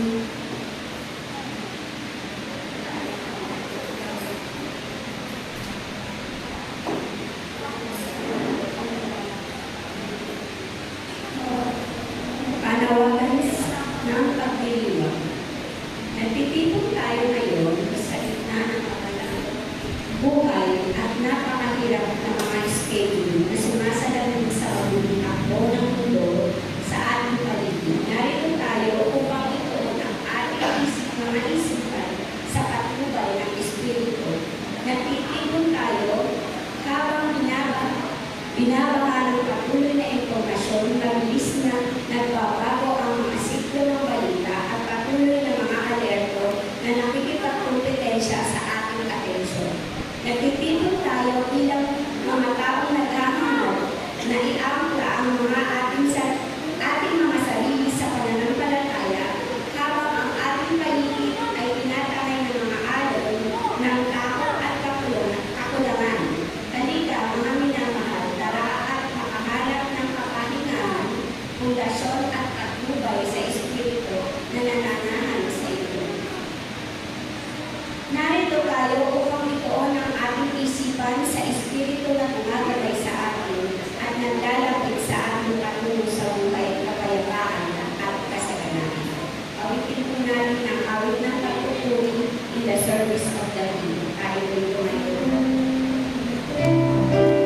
Panawagan ng pagdiriwang. Nagtitipon tayo ngayon sa gitna ng kawalang buhay at napakahirap na mga schedule na sumasalamin sa pagbuling takbo ng mundo sa ating paligid. Narito tayo upang ituon ang ating mga isipan sa patnubay ng Espiritu. Nagtitipon tayo habang binabaha ng patuloy na impormasyon, mabilis na nagbabago ang mga siklo ng balita at patuloy na mga alerto na nakikipagkompetensya sa ating atensyon. Nagtitipon tayo bilang mga taong naghahanap na iangkla ang mga ating mga sarili sa pananampalataya habang ang ating paligid ay tinatangay ng mga alon ng takot at kakulangan. Halika, mga minamahal, tara at makahanap ng kapahingahan, pundasyon at patnubay sa Espiritu na nananahan sa ito. Narito tayo upang ituon ang ating isipan sa Espiritu na tumagalay sa atin at naglalapit sa ating patungo sa buhay, kapayapaan at kasaganahan. Awitin po natin ang awit ng pagpupuri in the service of the King. Tayo ito ngayon. Thank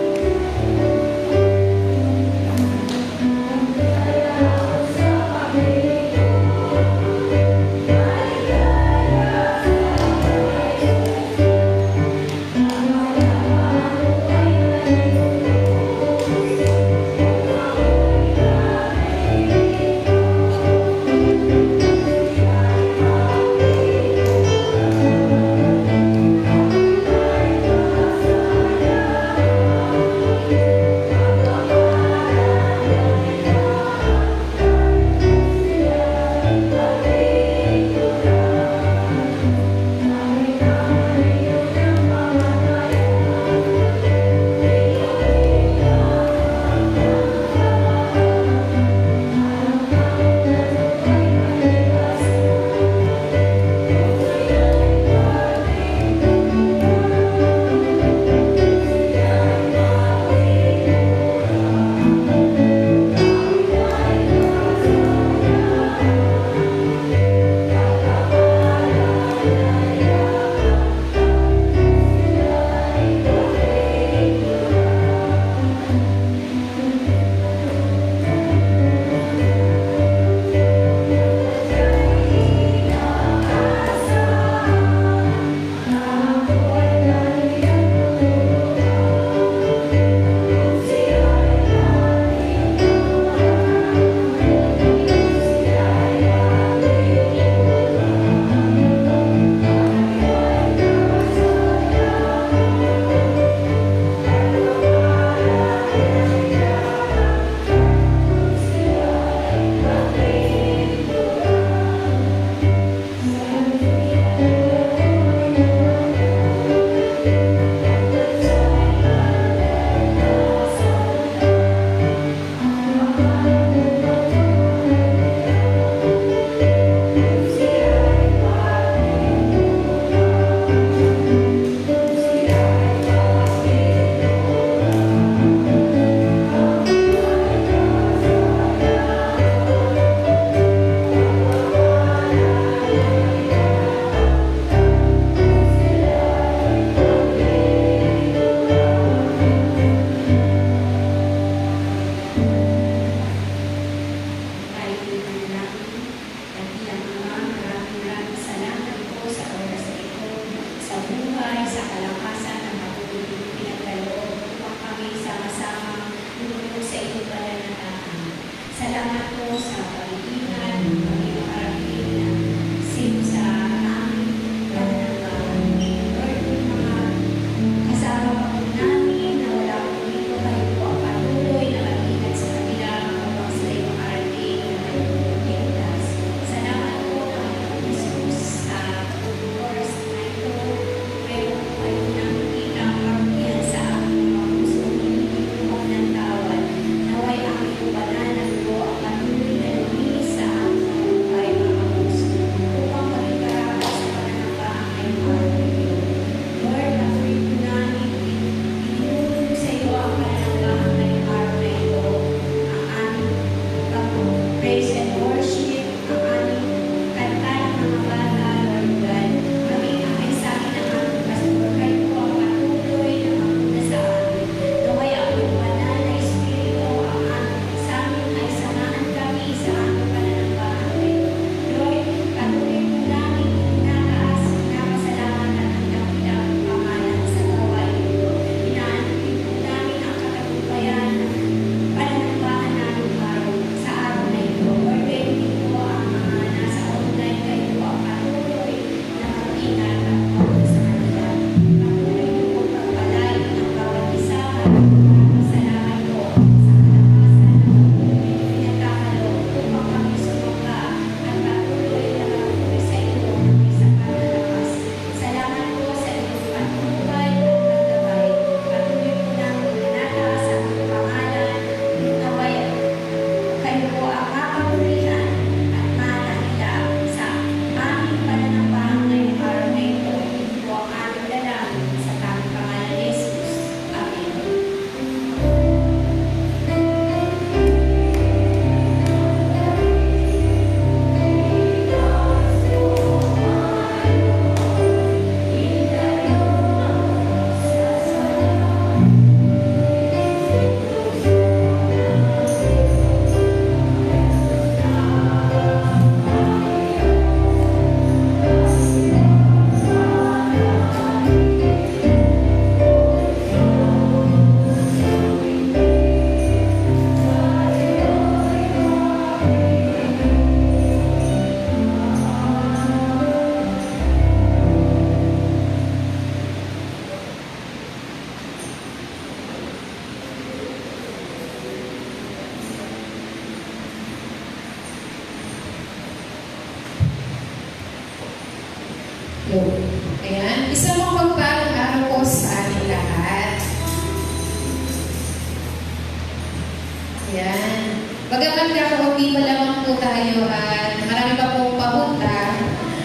Bagamat kakaunti pa lamang po tayo at marami pa pong papunta,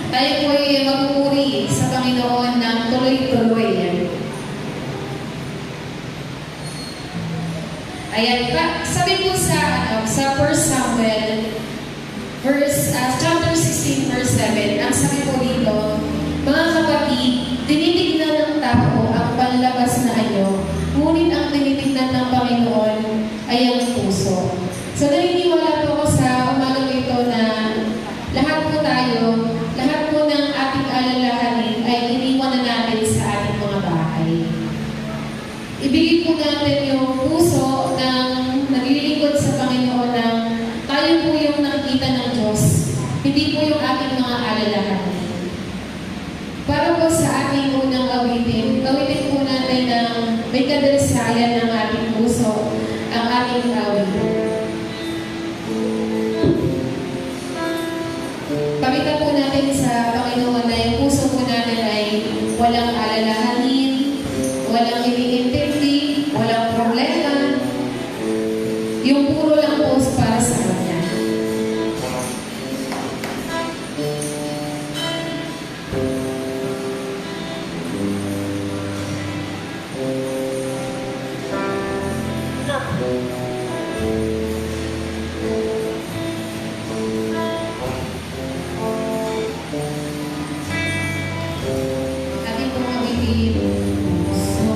tayo po ay magpupuri sa Panginoon ng tuloy-tuloy. Ayan, sabi po sa 1 Samuel, chapter 16, verse 7, ang sabi po dito, mga kapatid, tinitignan ng tao ang panlabas na anyo, ngunit ang tinitignan ng Panginoon ay ang puso. So naniniwala po ako sa umagang ito na lahat po tayo, lahat po ng ating alalahanin ay iniwan na natin sa ating mga bahay. Ibigay po natin yung puso ng naglilingkod sa Panginoon na tayo po yung nakikita ng Diyos, hindi po yung ating mga alalahanin. Para po sa ating unang awitin po natin ng may kadalisayan ng ating puso ang ating awitin. Pamita po natin sa Panginoon na yung puso po natin ay walang alalahanin, walang iniintindi, walang problema. Yung puro lang po para sa Kanya. Ating pong awitin. So,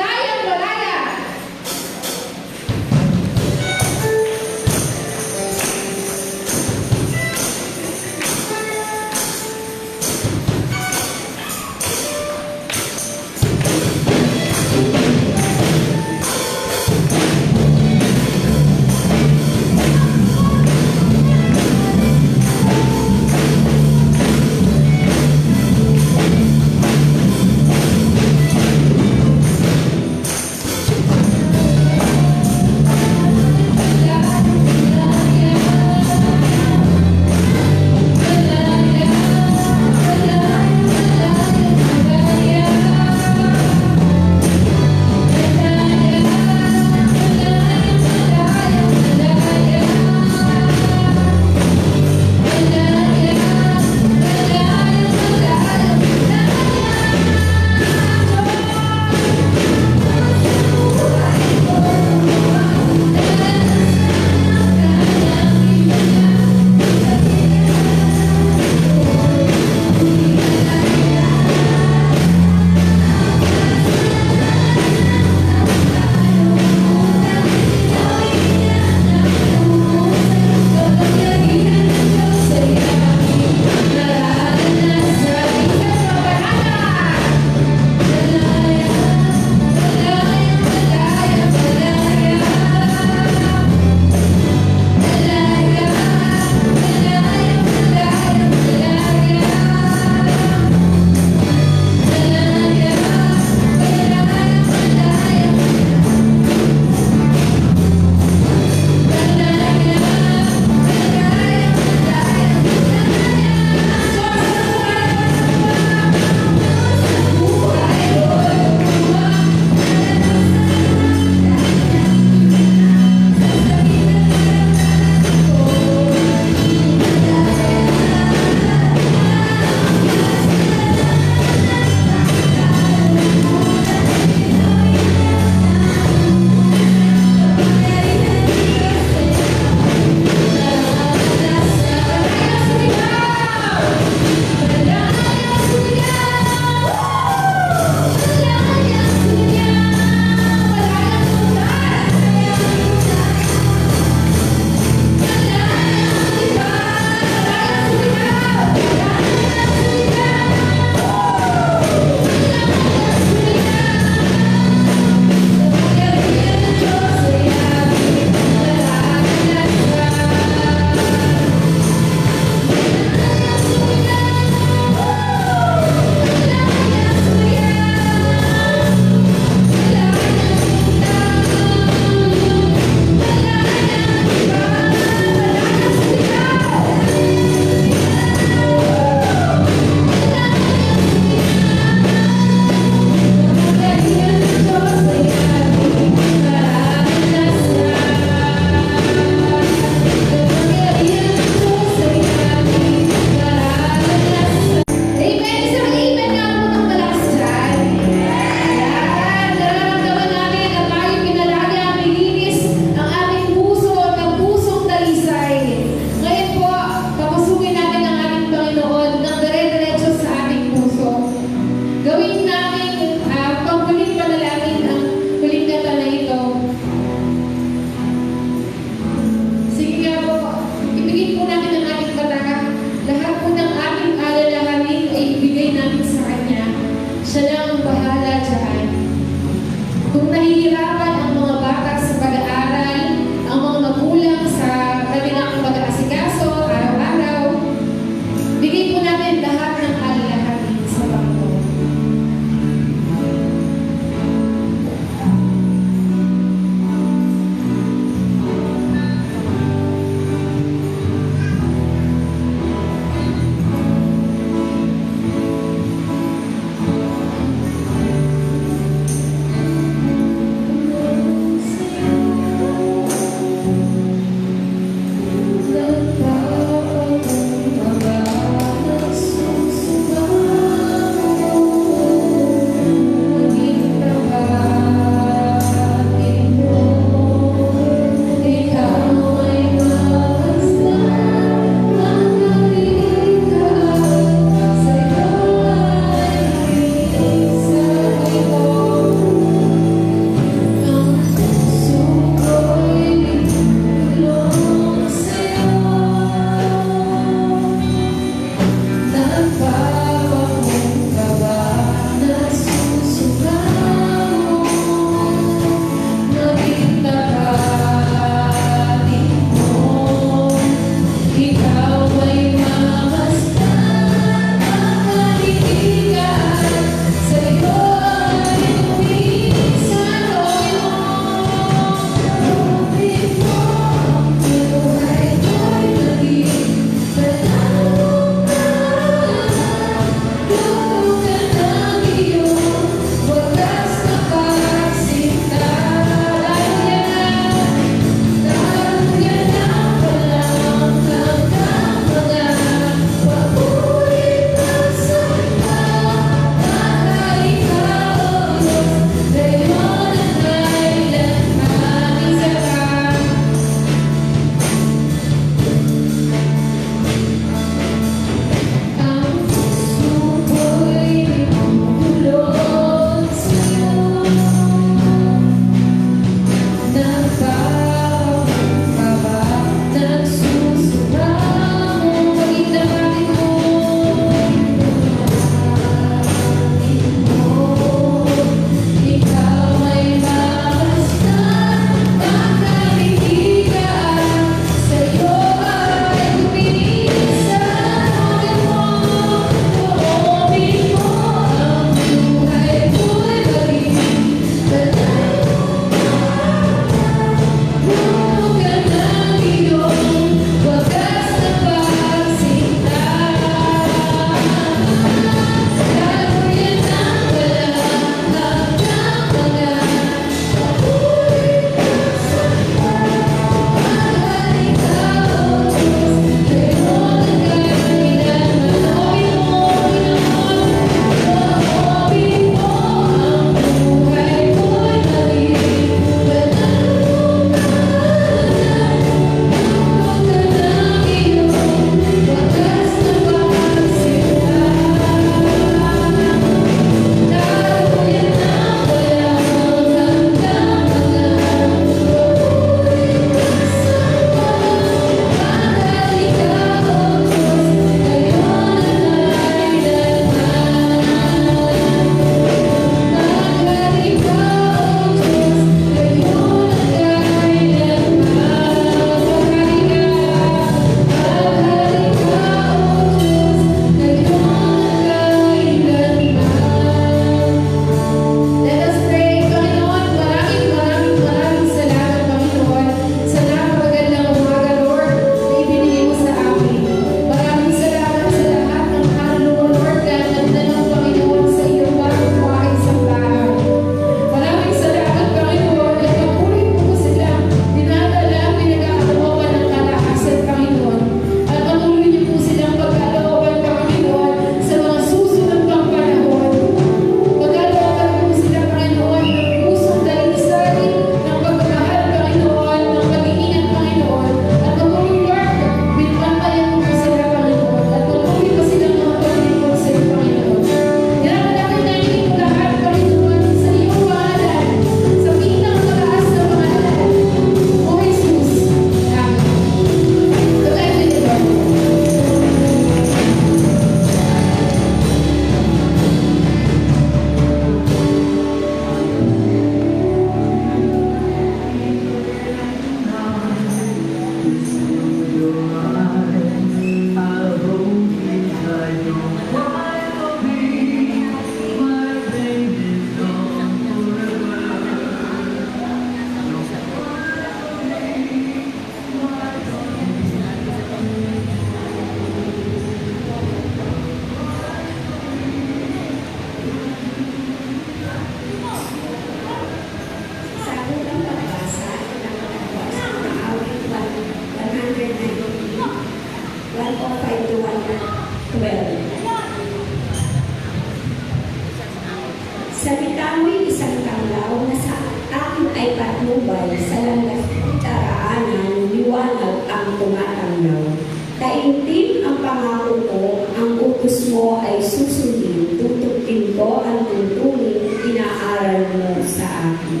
Salita mo'y isang tanglaw na sa akin ay patnubay, sa landas daraanan, liwanag ang tumatanglaw. Taimtim ang pangako ko, ang utos mo ay susundin, tutugtin ko ang tuntunin, inaaral mo sa akin.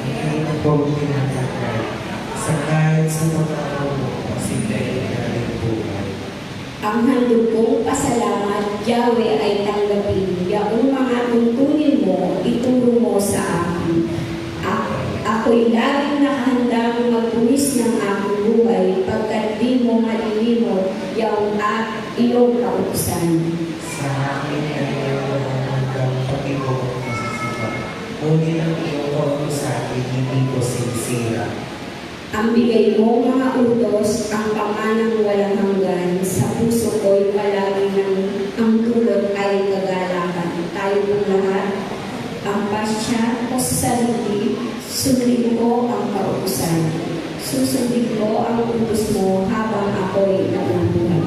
Hindi na po tinatagay. Sa kahit sa pagkakaroon mo, masigay na rin buhay. Ang handog kong pasalamat, Yahweh ay tanggapin, yaong mga tuntunin mo, ituro mo sa akin. Ako'y laging nakahandang magpunis ng aking buhay, pagkat di mo malilimot yaong iyong kautusan. Sa akin ay mayroon hanggang pag-ibig ang masasama. Ngunit ang iyong kautusan ay hindi ko sinisira. Ang bigay mo mga utos, ang pamanang walang hanggan, sa puso ko'y palagi ng ang tulot ay kagalakan. Tayo ng lahat, ang pasya o sarili, sundin ko ang kautusan. Susundin ko ang utos mo habang ako'y nabubuhay.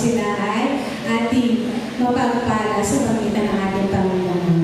sila ay ating mapagpala sa pagitan ng ating Panginoon.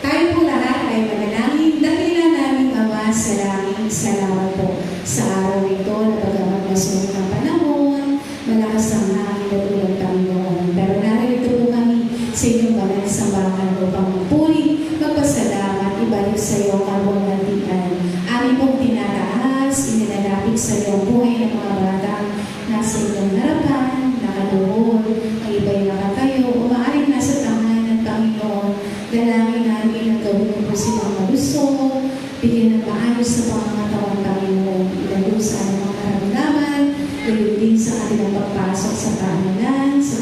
Tayo po lahat ay manalangin. Dakilan namin Ama sa langit, salamat po sa araw ito na bagamat masunod ng panahon, malakas ang hangin at ulan, Panginoon. Pero narito po kami sa inyong banal na sambahan upang magpuri, magpasalamat, ibalik sa iyo ang kalwalhatian. Amin pong tinataas, inilalapit sa iyo ang buhay ng mga batang nasa inyong harapan, nakaluhod, ang iba'y nakatayo, umaaring nasa tangan ng Panginoon. Dalangin namin ang gawin niyo po silang malusog, bigyan ng maayos sa pangangatawang Panginoon, ilalusan ang mga karamdaman, gayon din sa kanilang pagpasok sa paaralan, sa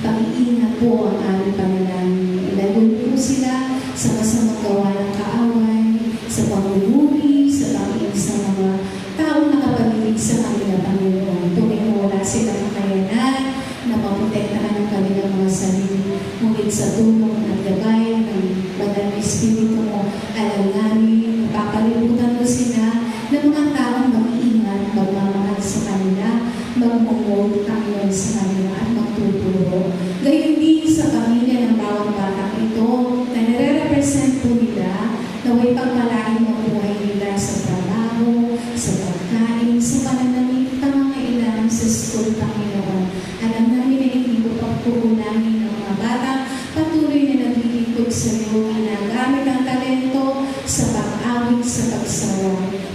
pag-iingat po ang aming panalangin. Ilaluin po sila sa masamang gawa ng kaaway, sa pangululi, sa pag-iis ng mga taong nakapaligid sa kanila, Panginoon. Tunay mo wala silang kakayanan na maprotektahan ang kanilang mga sarili. Ngunit sa tulong at gabay ng Banal na Espiritu mo, alam namin, napapalibutan mo sila ng mga taong mag-iingat, magmamahal sa kanila, magmumod, Panginoon sa kanila at magtuturo. Gayon din sa pamilya ng bawang batang ito na nare-represent po nila, naway pagpalain mo buhay nila sa trabaho, sa pagkain, sa pananamit, pangangailangan sa school, Panginoon. Alam namin na hindi ko pagpuunahin ng mga bata, patuloy na naglilingkod sa iyo, ginagamit ang talento sa pag-awit, sa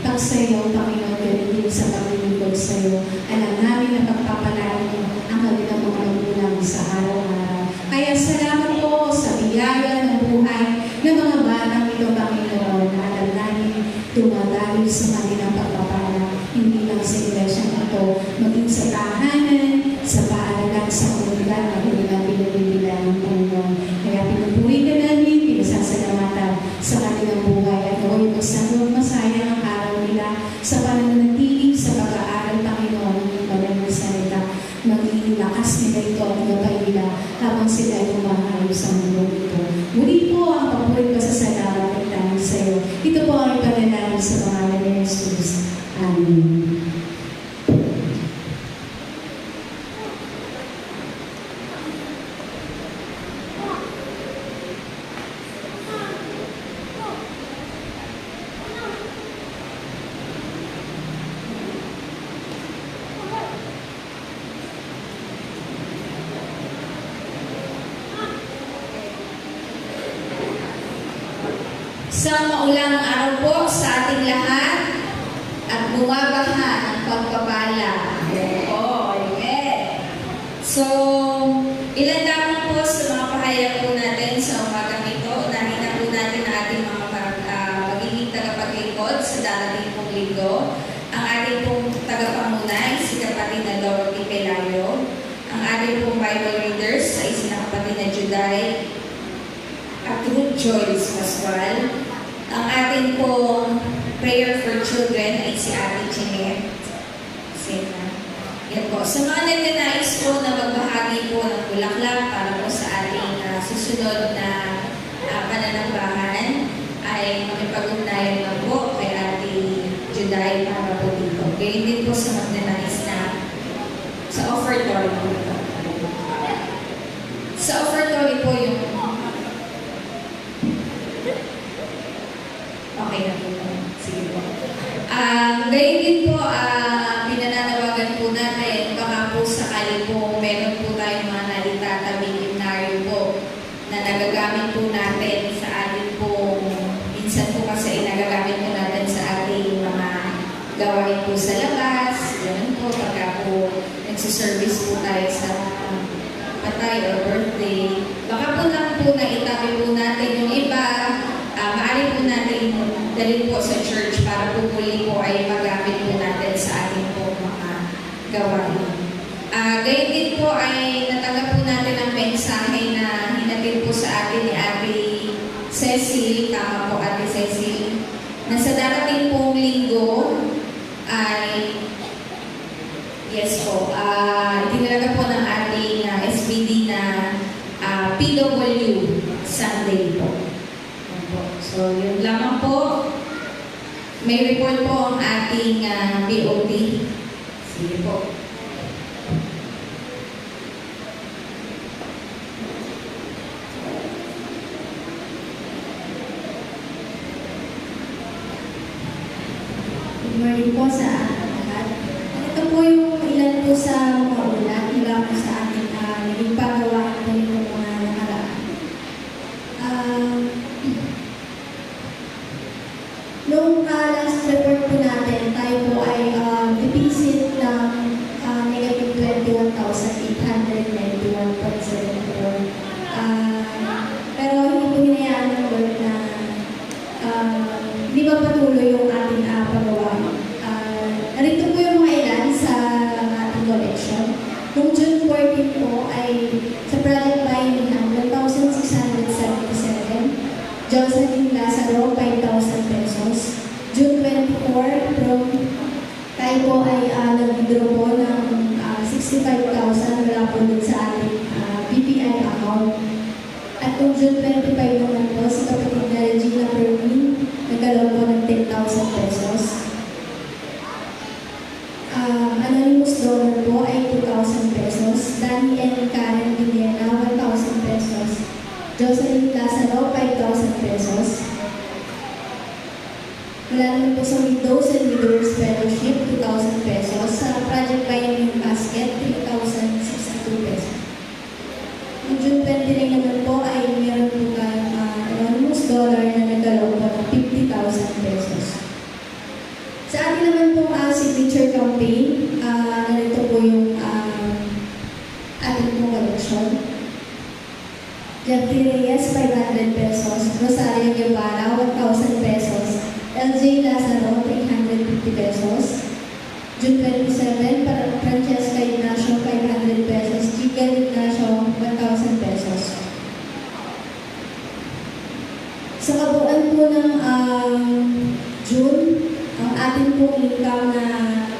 pagsayaw, Panginoon, gayon din sa paglilingkod sa iyo. Alam namin na pagpapalain mo ang kanilang mga magulang sa araw-araw. Kaya salamat po sa biyaya ng buhay ng mga batang ito, Panginoon, na alam namin tumagali sa kanilang pagpapala, hindi lang sa iglesia ito, maging sa tahanan, sa paaralan, sa komunidad, na hindi na pinabibilang ng Panginoon. Kaya pinupuri ka namin, pinasasalamatan sa kanilang buhay at gawin magsanod masayang ang araw nila sa pananatili, sa pag-aaral, Panginoon, ng banal na salita. Maging lakas nila ito at gabay nila habang sila ay umaayos sa mundo ito. Muli po ang papulit pasasalamat at dahil sa iyo. Ito po ang ipanalangin sa pangalan ni Jesus. Amen. Isang maulang araw po sa ating lahat at bumabaha ng pagpapala. Oo, amen. So, ilan lamang po sa mga pahayag po natin sa umagang ito. Unahin na po natin ang ating mga magiging tagapaglingkod sa darating pong linggo. Ang ating pong tagapamunay, si kapatid na Dorothy Pelayo. Ang ating pong Bible readers ay si kapatid na Juday at Ruth Joyce Pascual. Ang ating pong prayer for children ay si Ate Jeanette. Yan po. Sa mga nagnanais po na magbahagi po ng bulaklak para po sa ating susunod na pananambahan, ay makipag-ugnayan lang po kay Ate Juday para po dito. Ganyan din po sa magnanais na sa offertory po. Sa offertory po yung okay na po. Sige po. Gayon din po, pinananawagan po natin, baka po sakali po, meron po tayong mga nalitatabing himnaryo po na nagagamit po natin sa ating po, minsan po kasi nagagamit po natin sa ating mga gawain po sa labas, ganun po, pagka po nagsiservice po tayo sa patay or birthday. Baka po lang po na itabi po natin yung iba, maaari po natin dalhin po sa church para po muli po ay magamit po natin sa ating po mga gawain. Gayun din po ay natanggap po natin ang mensahe na hinatid po sa atin ni Ate Cecil, tama po Ate Cecil, na sa darating pong linggo ay yes po, itinalaga po ng ating SBD na PW Sunday po. So, yun lamang po. May report po ang ating BOT. Sige po. sa ating lahat. Ito po yung ilan po sa mga ulat mula po sa ating naging pagawa po yung mga nakaraan. Noong last report po natin, tayo po ay deficit ng negative 21,891.74. Pero hindi po hinayaan ng Lord na hindi ba patuloy yung ating pagawa. Narito po yung mga ilan sa ating collection. Noong June 14 po ay sa Project Bayanihan, 1,677. Jocelyn Lazaro, 5,000 pesos. June 24, tayo po ay nag-withdraw po ng 65,000 mula po dun sa ating BPI account. At noong June 25 naman po, si kapatid na Regina Permin, nagkaroon po ng 10,000 pesos. Anonymous donor po ay 2,000 pesos. Danny and Karen Villena, 1,000 pesos. Jocelyn Lazaro, 5,000 pesos. Wala naman po sa Widows and Widowers Fellowship, 2,000 pesos. Sa Project Bayanihan Basket, 3,062 pesos. Noong June 29 naman po ay meron po tayong anonymous donor na nagkaroon po ng 50,000 pesos. Sa atin naman po signature campaign, narito po yung ating pong collection. Jeffrey Reyes, 500 pesos. Rosario Guevara, 1,000 pesos. LJ Lazaro, 350 pesos. June 27, para Francesca Ignacio, 500 pesos. Chicken Ignacio, 1,000 pesos. Sa kabuuan po ng June, ang ating pong income na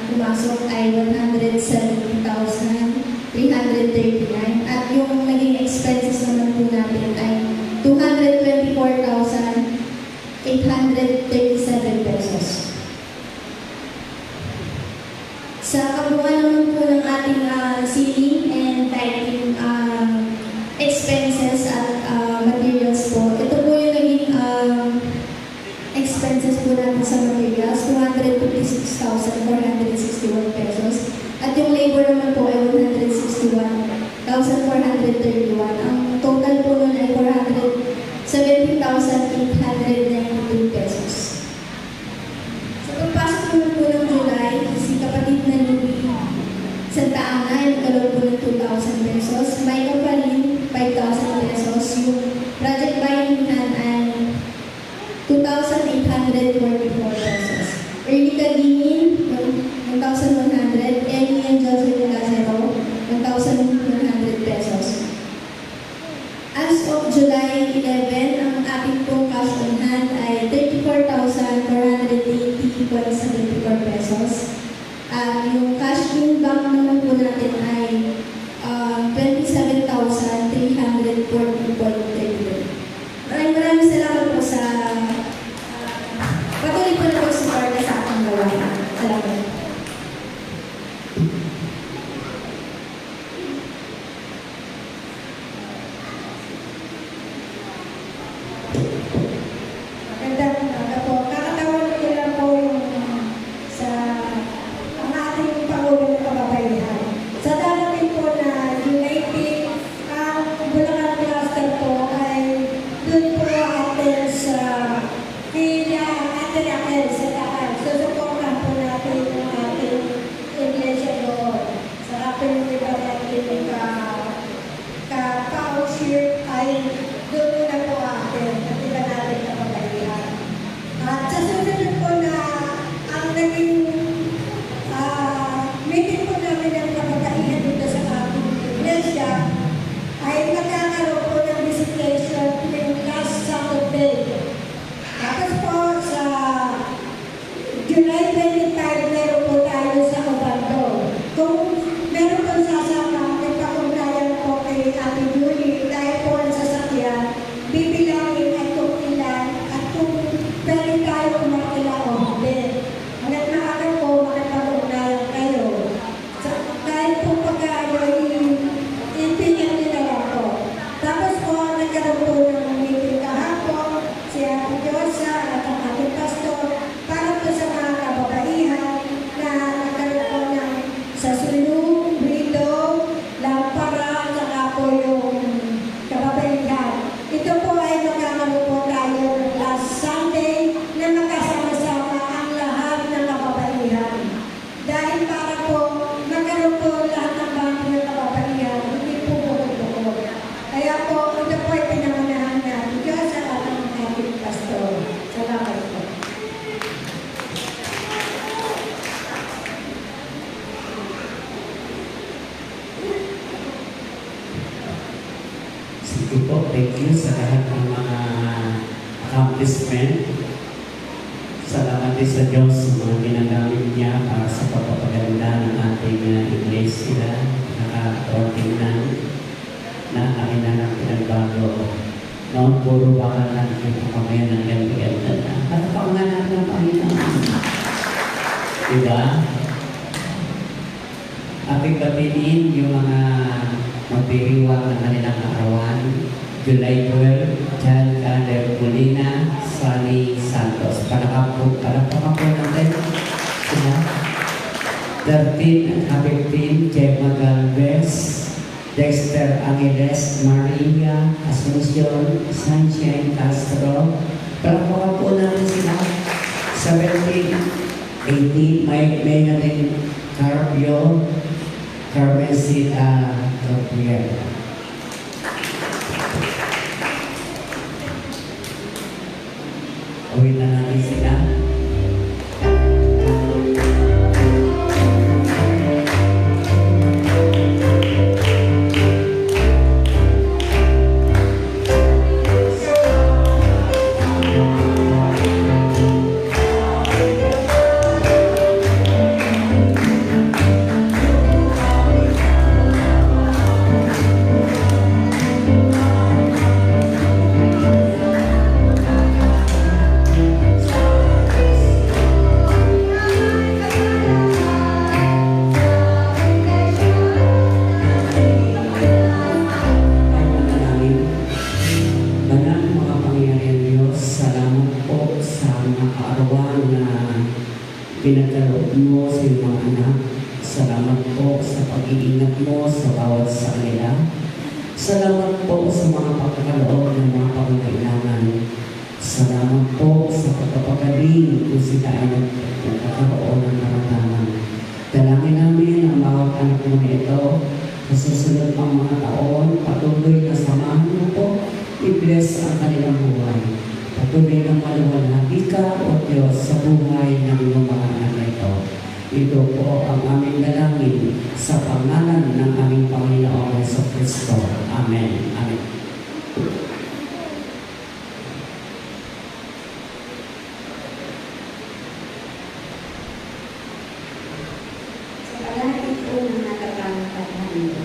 pumasok ay 170,339 at yung naging expenses naman po natin ay 224,837 pesos. Sa kabuuan naman po ng ating ceiling and lighting expenses at materials po, ito po yung naging expenses po natin sa materials, 256,461 pesos. At yung labor naman po ay 161,431. Ang total po nun ay 470,892 pesos. Sa pagpasok naman po ng July, si kapatid na Louie Santa Ana ay nagkaroon po ng 2,000 pesos. Michael Palin, 5,000 pesos. Yung Project Bayanihan ay 2,844 pesos. Early Kadingin, 1,100. Ellie and Jocelyn Lazaro, 1,100 pesos. As of July 11, ang ating pong cash on hand ay 34,480.74 pesos. Yung cash in bank naman po natin ay 27,340.32. Maraming salamat po sa patuloy po na pag-support sa ating gawain. Salamat. Magandang umaga po. Kakatawan ko lang po yung sa ang ating Pangulo ng Kababayan. Sa darating po na United, ang Bulacan Cluster po ay doon po atin sa Sige po, thank you sa lahat ng mga accomplishment. Salamat din sa Diyos sa mga ginagamit niya para sa pagpapaganda ng ating iglesia. Naka-tingnan na akin na ng pinagbago. Noon, puro bakal lang yung pamaya ng ganda na. At pangalan ng Panginoon. Diba? Ating batiin yung mga magdiriwang ng kanilang arawan. July 12, John Caleb Molina, Sunny Santos. Palakapok natin. Diba? 13 at 15, Gemma Galvez, Dexter Angeles, Maria Asuncion, Sunshine Castro. Palakpakan po natin sila. 17, 18, Mike Megaling Carpio, Carmen Sita Gabriel. Uwi na natin sila. Pinagkaloob mo sa iyong mga anak. Salamat po sa pag-iingat mo sa bawat sa kanila. Salamat po sa mga pagkakaloob ng mga pangangailangan. Salamat po sa pagpapagaling kung sila ay nagkakaroon ng karamdaman. Dalangin namin ang bawat anak mo na ito sa susunod pang mga taon. Patuloy na samahan mo po. I-bless ang kanilang buhay. Patuloy na maluwalhati ka, O Diyos, sa buhay ng iyong mga anak na ito. Ito po ang aming dalangin sa pangalan ng aming Panginoong Jesucristo. Amen. Amen. Sa palagi po ng nagkakangkatan mo.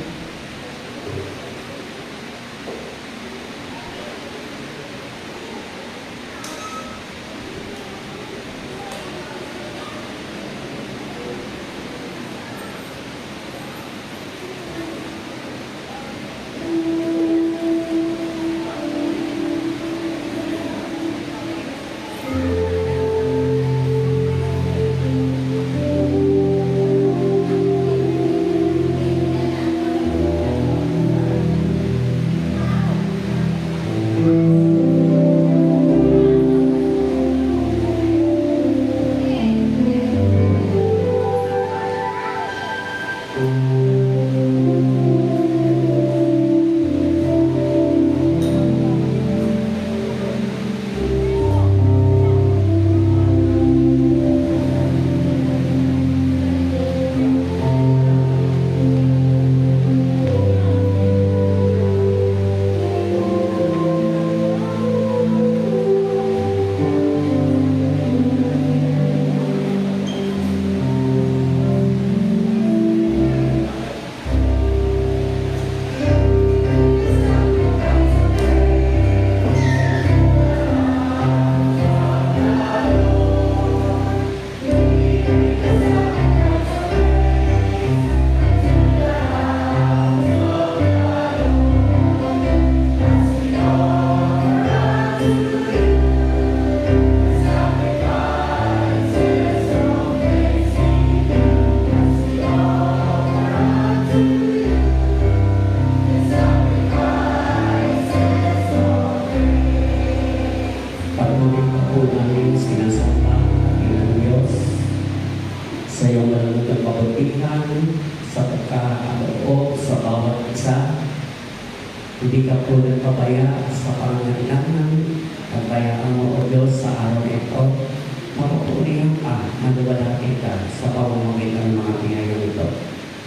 Hindi ka po nagpabaya sa pangangailangan. Pagbayaan mo, O Diyos, sa araw na ito. Mapupulihan ka, maluwalhati ka sa pamamagitan ng mga biyayang ito.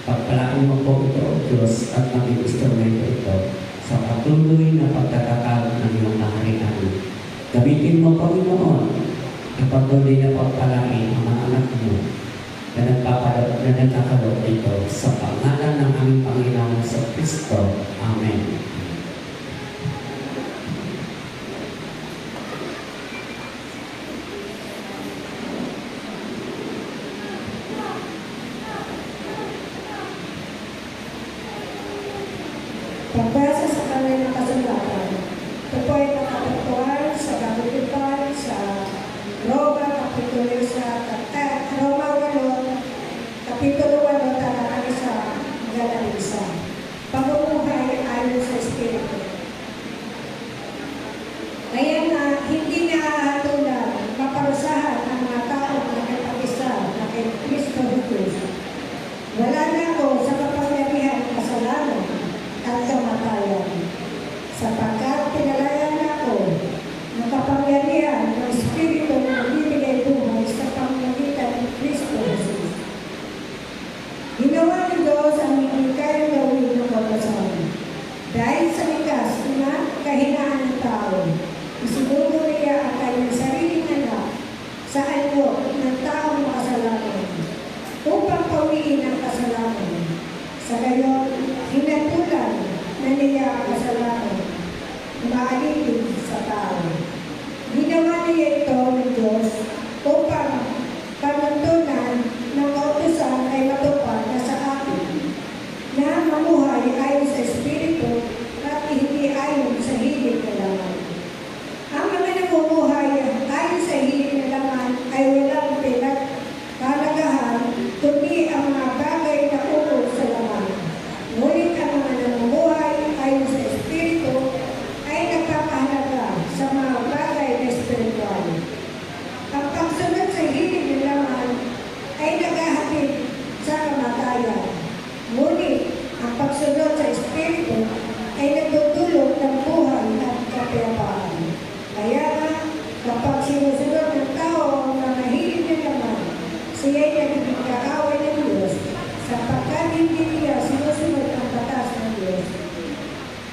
Pagpalaan mo po ito, O Diyos, at maging instrumento ito sa patuloy na pagtatakal ng iyong kaharian. Gamitin mo, Panginoon, ang patuloy na pagpalain ang mga anak mo na nagkakaloob dito sa pangalan ng aming Panginoon sa Kristo. Amen. Pagbasa sa kanilang kasulatan, ito po ay nakatagpuan sa Kapitulan sa Roma, Kapitulo 8, Kapitulo 8, talata 1 hanggang 1. Pamumuhay ayon sa Espiritu. Kaya na hindi naahatulan, maparusahan ang mga taong nakipag-isa na kay Kristo Jesus. Wala na ako sa kapangyarihan ng kasalanan at kamatayan, sapagkat pinalayan ako ng kapangyarihan ng Espiritu na nagbibigay buhay sa pamamagitan ng Kristo Jesus. Ginawa ni Diyos ang hindi kayang gawin ng kapasahan. Dahil sa likas na kahinaan ng tao, isinugo niya ang kanyang sariling anak sa anyo ng taong makasalanan upang pawiin ang kasalanan. Sa gayon, hinatulan na niya ang kasalanan, maaligid sa tao. Ginawa niya ito ng Diyos upang panuntunan ng kautusan ay matupad na sa atin, na mamuhay ayon sa Espiritu at hindi ayon sa hilig na laman. Ang mga namumuhay ayon sa hilig na laman ay walang pinagkalagahan, kundi ang mga bagay na ukol sa laman. Ngunit ang mga namumuhay ayon sa Espiritu ay nagpapahalaga sa mga bagay na espiritual. Ang pagsunod sa hilig ng laman ay naghahatid sa kamatayan. Ngunit ang pagsunod sa Espiritu ay nagdudulot ng buhay at kapayapaan. Kaya nga, kapag sinusunod ng tao ang mga hilig ng laman, siya ay nagiging kaaway ng Diyos, sapagkat hindi niya sinusunod ang batas ng Diyos.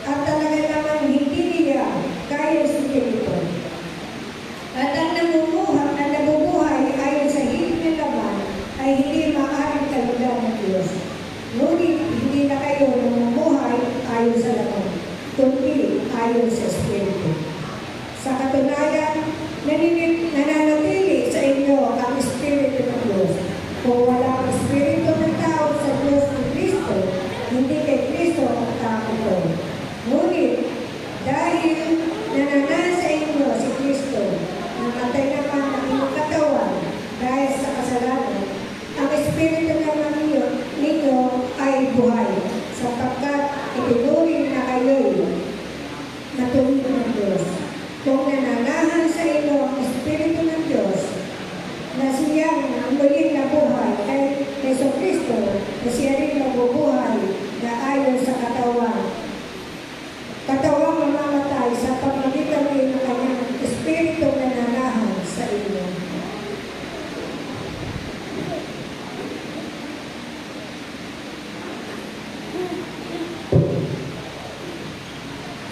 At talaga naman hindi niya kaya sundin ito. At ang nabubuhay ayon sa hilig ng laman ay hindi maaaring kalugan ng Diyos. Ngunit hindi na kayo namumuhay ayon sa laman, kundi ayon sa Espiritu. Sa katunayan, nananatili sa inyo ang Espiritu ng Diyos. Kung wala ang Espiritu ng tao sa Diyos ng Kristo, hindi kay Kristo ang tao ito. Ngunit, dahil nananasa inyo si Kristo, namatay naman ang inyong katawan dahil sa kasalanan, ang Espiritu naman ninyo ay buhay, sapagkat itinuring na kayo'y natuloy ng Diyos. Kung nananahan sa inyo ang Espiritu ng Diyos, na siyang muling nabuhay kay Yesu Kristo, na siya rin mabubuhay na ayon sa katawang mamamatay sa pamamagitan ng kanyang Espiritu na nananahan sa inyo.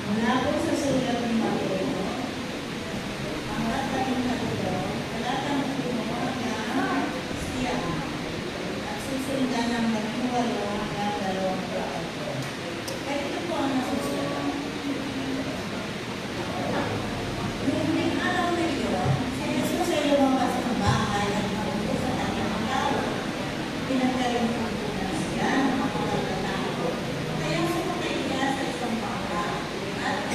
Mula po sa sulat ng Mateo, ang tatlong talatang 1 na siya at susundan ng 8 hanggang 20. Kaya ito po ang nasusulat. Noong ding araw na iyon, si Jesus ay lumabas ng bahay at naupo sa kanyang tao. Pinagkalimutan po na siya ng mga pagkatao. Kaya sumakay niya sa isang bangka at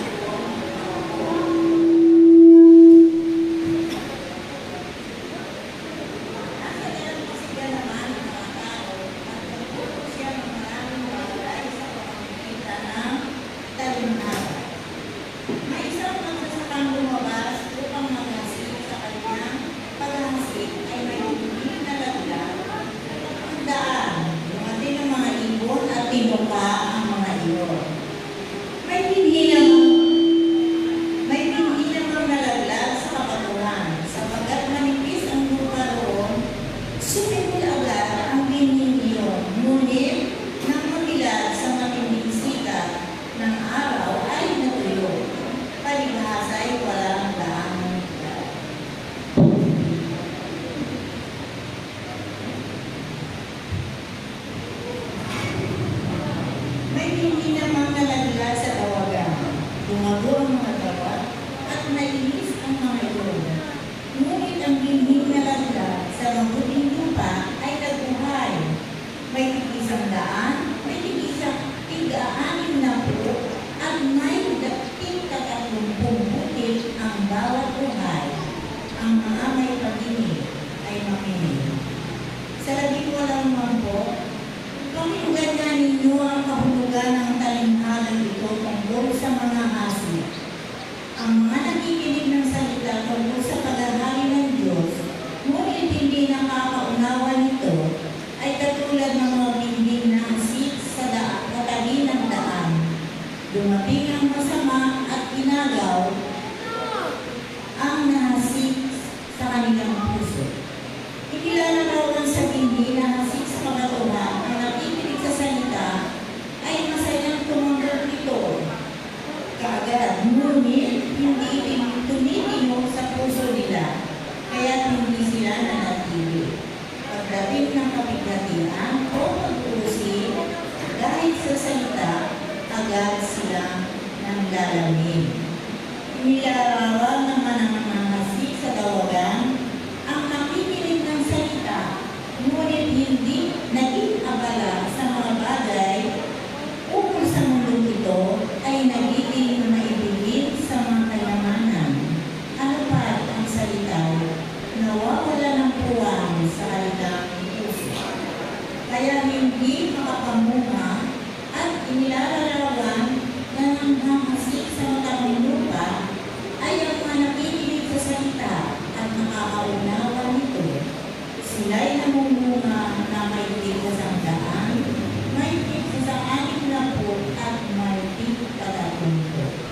ng mabilag sa matinding sikat ng araw hindi namang nalagla sa tawagan. Lumago ang mga tawag at nainis ang mga iyon. Ngunit ang hindi nalagla sa mabuting lupa ay nagbuhay. May tig-100, may tig-60 at may 30 butil ang bawat buhay. Ang mga may pag-ibig ay makinig. Sa 18 po, pakinggan nga ninyo ang kahulugan ng talinghagang ito tungkol sa mga hasik. Ang mga nakikinig ng salita tungkol sa paghahari ng Diyos, ngunit hindi nakakaunawa nito, ay katulad ng mga binding na hasik sa katabi ng daan. Dumating ang masama at inagaw ang nahasik sa kanilang puso. Ikilala raw ang sa bindi na hasik sa pagkatuwa ang nakikinig sa salita ay masayang tumanggap nito. Kaagad, ngunit hindi tumitino sa puso nila, kaya hindi sila nanatili. Pagdating ng kabigatian o pag-uusin, dahil sa salita, agad sila nang lalamig. Inilarawan naman ang mga hasik sa tawagan ang nakikinig ng salita, ngunit hindi naging abala sa mga bagay ukol sa mundong ito ay nagiging maibigin sa mga kayamanan. Ano pa ang salita? Nawawala ng puwang sa kanilang puso. Kaya hindi makapamunga at inilalarawan na nanghahasik sa matang lupa ay ang mga nakikinig sa salita at nakakaunawa nito. Sila'y namumunga na may tig-100, may tig-60 at may tig-30.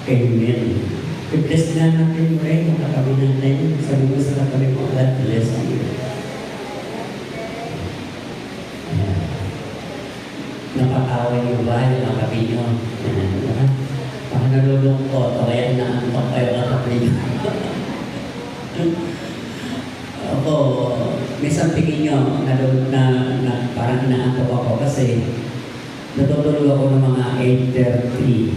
Amen. I-bless na natin mo rin, makakabi natin. Sabi mo sa katabi mo, God bless you. Ayan. Napatawa niyo ba yung katabi niyo? Ayan. Baka nalulungkot o kaya inaantok kayo katabi niyo. Ako, minsan tingin niyo na parang inaantok ako kasi natutulog ako ng mga 8:30.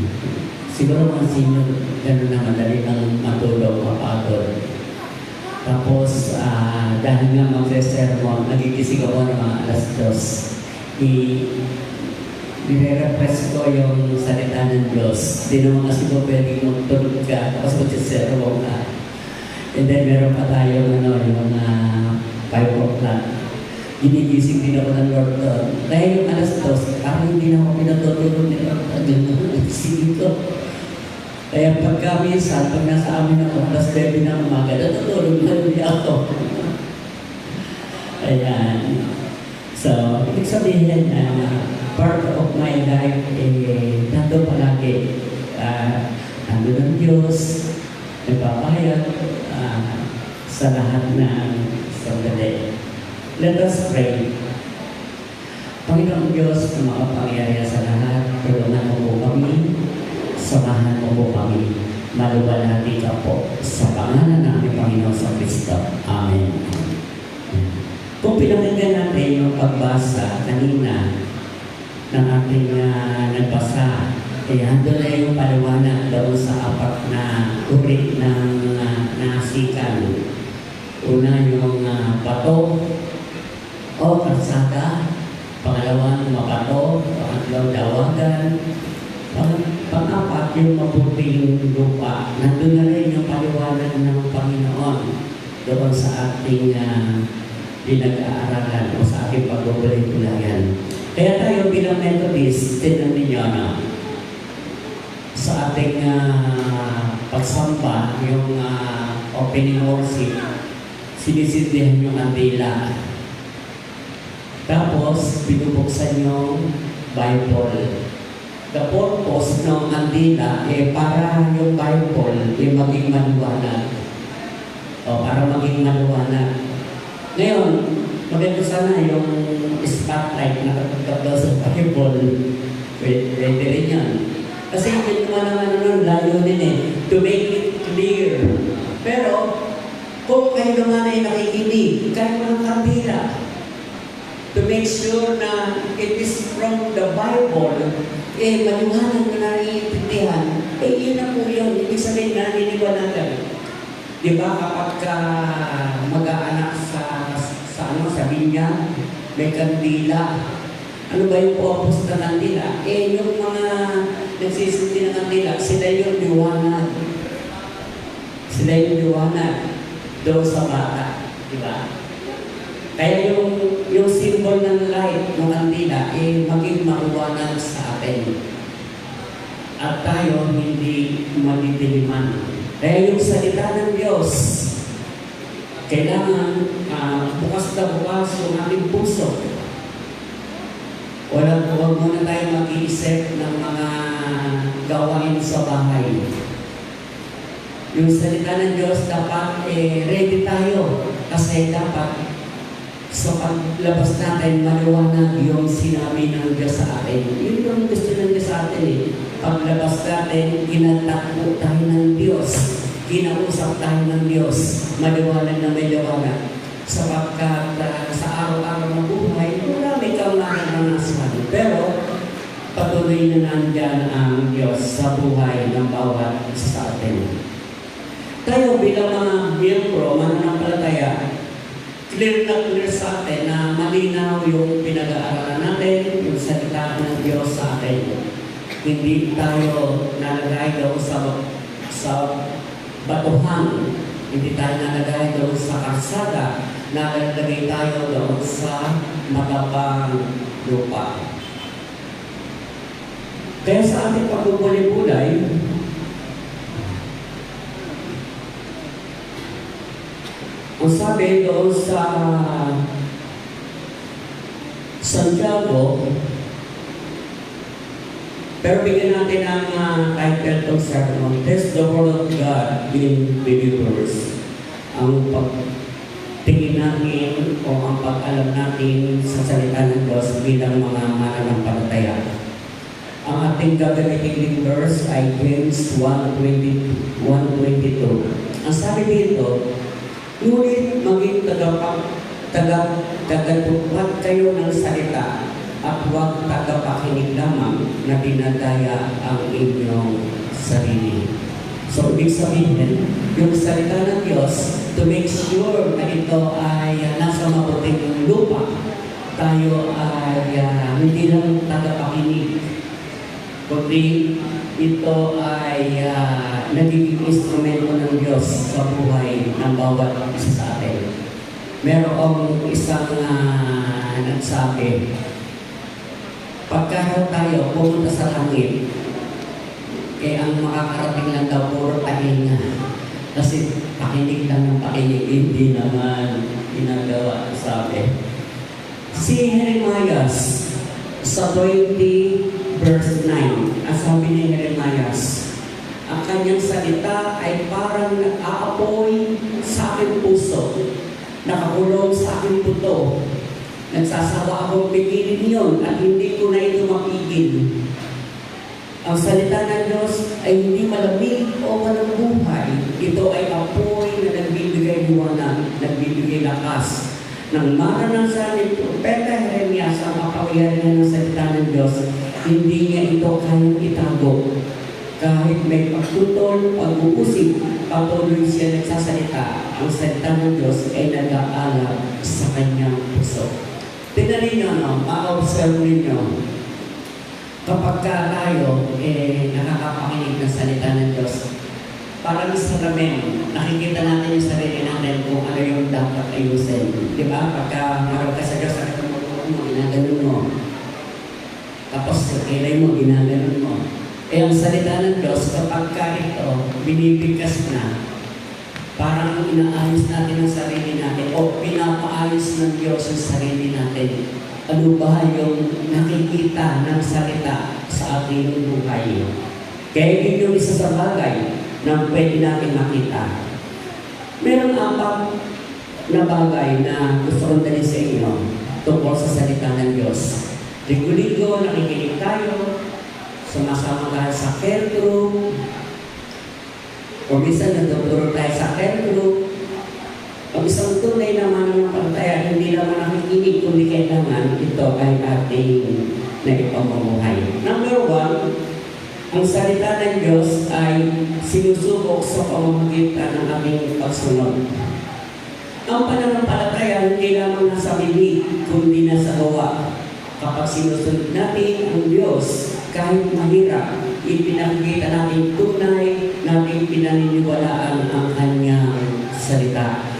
Siguro mga senior, gano'n na madali lang matulog, mapagod. Tapos, dahil nga magse-sermon, nagigising ako ng mga alas 2. Nire-repress ko yung salita ng Diyos. Di naman kasi ko pwedeng magtulog ka, tapos magse-sermon ka. And then, meron pa tayo yung 5 o'clock. Ginigising din ako ng Lord doon. Kaya yung alas 2, parang hindi na ako pinatutulog ni Lord. Nagising ko. Kaya pagka minsan, pag nasa amin ako, alas 9 na umaga, natutulog na rin ako. Ayan. So, ibig sabihin na part of my life, nandun palagi. Nandun ang Diyos, nagpapahayag sa lahat ng sandali. Let us pray. Panginoong Diyos na makapangyarihan sa lahat, tulungan mo po kami, samahan mo po kami, maluwalhati ka po sa pangalan ng aming Panginoon sa Kristo. Amen. Kung pinakinggan natin yung pagbasa kanina ng ating nagbasa, handol na yung paliwanag doon sa 4 na uri ng nasikan. Una yung bato o karsada, pangalawa mabato, pangatlo dawagan, pang-apat yung mabuting lupa. Nandun na rin yung paliwanag ng Panginoon doon sa ating pinag-aaralan o sa ating pagbubulay-bulayan. Kaya tayo bilang Methodist, tinan ninyo sa ating pagsamba, yung opening worship, sinisindihan yung andila. Tapos, binubuksan yung Bible. The purpose ng andila para yung Bible maging maliwanag. O para maging maliwanag. Ngayon, maganda sana yung spotlight na katagkabal sa Bible. Pwede rin yan. Kasi hindi naman layo din to make it clear. Pero, kung kayo naman ay nakikinig, kayo ng kandila, to make sure na it is from the Bible, maliwanag na naiintindihan, yun na po yun. Ibig sabihin na naniniwalagan. Di ba kapag mag-aanak sa binya, may kandila. Ano ba yung purpose ng kandila? Yung mga nagsisindi ng kandila, sila yung liwanag. Sila yung liwanag doon sa bata. Di ba? Kaya yung symbol ng light ng kandila maging maliwanag sa atin. At tayo hindi madidiliman. Kaya yung salita ng Diyos, kailangan bukas na bukas yung ating puso. Huwag muna tayo mag-iisip ng mga gawain sa bahay. Yung salita ng Diyos dapat ready tayo. Kasi dapat sa paglabas natin, maliwanag yung sinabi ng Diyos sa atin. Yun yung gusto ng Diyos sa atin Paglabas natin, kinatakbo tayo ng Diyos. Kinausap tayo ng Diyos. Maliwanag na may liwanag. Sapagkat sa araw-araw na buhay, marami kang maranasan. Pero, patuloy na nandyan ang Diyos sa buhay ng bawat isa sa atin. Tayo bilang mga miyembro, mananampalataya, clear na clear sa atin na malinaw yung pinag-aaralan natin, yung salita ng Diyos sa atin. Hindi tayo nalagay doon sa batuhan, hindi tayo nalagay doon sa karsada, nalagay tayo doon sa matapang lupa. Kaya sa ating pagbubulay-bulay, ang sabi doon sa Santiago, pero bigyan natin ng title ng sermon, Test the Word of God in Believers. Ang pagtingin natin o ang pag-alam natin sa salita ng Diyos bilang mga mananampalataya. Ang ating gagamitin verse ay James 1:22. Ang sabi dito, ngunit maging tagapagpatupad kayo ng salita at huwag tagapakinig lamang na dinadaya ang inyong sarili. So, ibig sabihin, yung salita ng Diyos, to make sure na ito ay nasa mabuting lupa, tayo ay hindi lang tagapakinig, kundi ito ay nagiging instrumento ng Diyos sa buhay ng bawat isa sa atin. Merong isang nagsabi, pagka tayo pumunta sa langit, kaya ang makakarating lang daw puro pahinga. Kasi pakinig lang ng pakinig, hindi naman ginagawa, sabi. Si Jeremiah sa 20 verse 9, ang sabi ni Jeremiah, ang kanyang salita ay parang nag-aapoy sa aking puso, nakakulong sa aking buto. Nagsasawa akong pigilin yun at hindi ko na ito mapigil. Ang salita ng Diyos ay hindi malamig o walang buhay. Ito ay apoy na nagbibigay liwanag, nagbibigay lakas. Nang maranasan ni Propeta Jeremias ang kapangyarihan ng salita ng Diyos, hindi niya ito kayang itago. Kahit may pagtutol, pag-uusig, patuloy siya nagsasalita. Ang salita ng Diyos ay nag-aalab sa kanyang puso. Tingnan ninyo, ma-observe ninyo, kapag tayo nakakapakinig ng salita ng Diyos, parang sa ramen, nakikita natin yung sarili natin kung ano yung dapat ayusin. Di ba? Pagka marap ka sa Diyos, mo, ginaganon mo. Tapos kilay mo, ginaganon mo. Ang salita ng Diyos, kapag ito, binibigkas na, parang inaayos natin ang sarili natin o pinapaayos ng Diyos ang sarili natin. Ano ba yung nakikita ng salita sa ating buhay? Kaya yun yung isa sa bagay na pwede natin makita. Meron 4 na bagay na gusto kong dalhin sa inyo tungkol sa salita ng Diyos. Ligo-ligo, nakikinig tayo, sumasama tayo sa care group, o minsan nagtuturo tayo sa care group. Ang isang tunay na mananampalataya, hindi naman nakikinig, kundi kailangan ito ay ating naipamumuhay. Number 1, ang salita ng Diyos ay sinusubok sa pamamagitan ng aming pagsunod. Ang pananampalataya hindi lamang nasa bibig, kundi nasa gawa. Kapag sinusunod natin ang Diyos, kahit mahirap, ipinakikita natin tunay, natin pinaniniwalaan ang kanyang salita.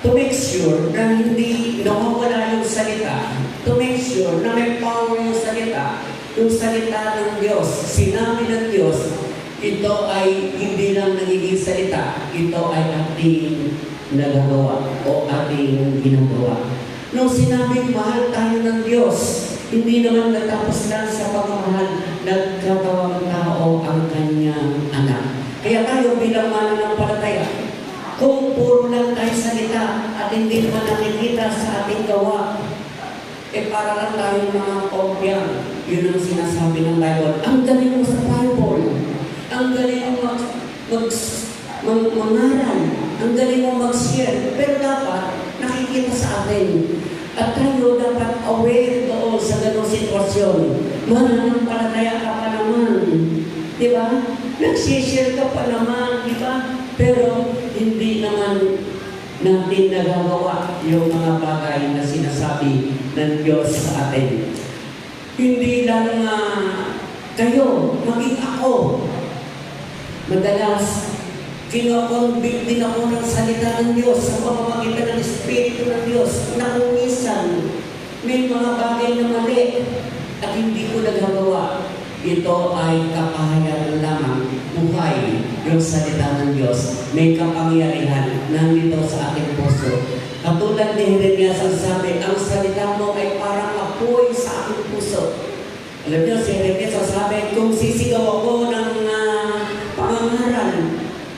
To make sure na hindi nawawala yung salita, to make sure na may power yung salita ng Diyos, sinabi ng Diyos, ito ay hindi lang nagiging salita, ito ay ating nagagawa o ating ginagawa. Nung sinabing mahal tayo ng Diyos, hindi naman natapos lang sa pagmamahal, nagkagawang tao ang kanyang anak. Kaya tayo bilang mananampalataya, kung puro lang tayo salita at hindi naman nakikita sa ating gawa, para lang tayong mga kopya. Yun ang sinasabi ng Bible. Ang galing mo sa Bible. Ang galing mo mangaral. Ang galing mo mag-share. Pero dapat nakikita sa atin. At tayo dapat aware doon sa ganong sitwasyon. Mananampalataya ka pa naman. Di ba? Nagsishare ka pa naman. Di ba? Pero hindi naman natin nagagawa yung mga bagay na sinasabi ng Diyos sa atin. Hindi lang kayo, maging ako. Madalas, kinoconvict din ako ng salita ng Diyos sa pamamagitan ng Espiritu ng Diyos na kung minsan may mga bagay na mali at hindi ko nagagawa. Ito ay kapahayaran lamang buhay yung salita ng Diyos. May kapangyarihan nandito sa ating puso. Katulad ni Jeremias ang sabi, ang salita mo ay parang apoy sa aking puso. Alam niyo, si Jeremias ang sabi, kung sisigaw ako ng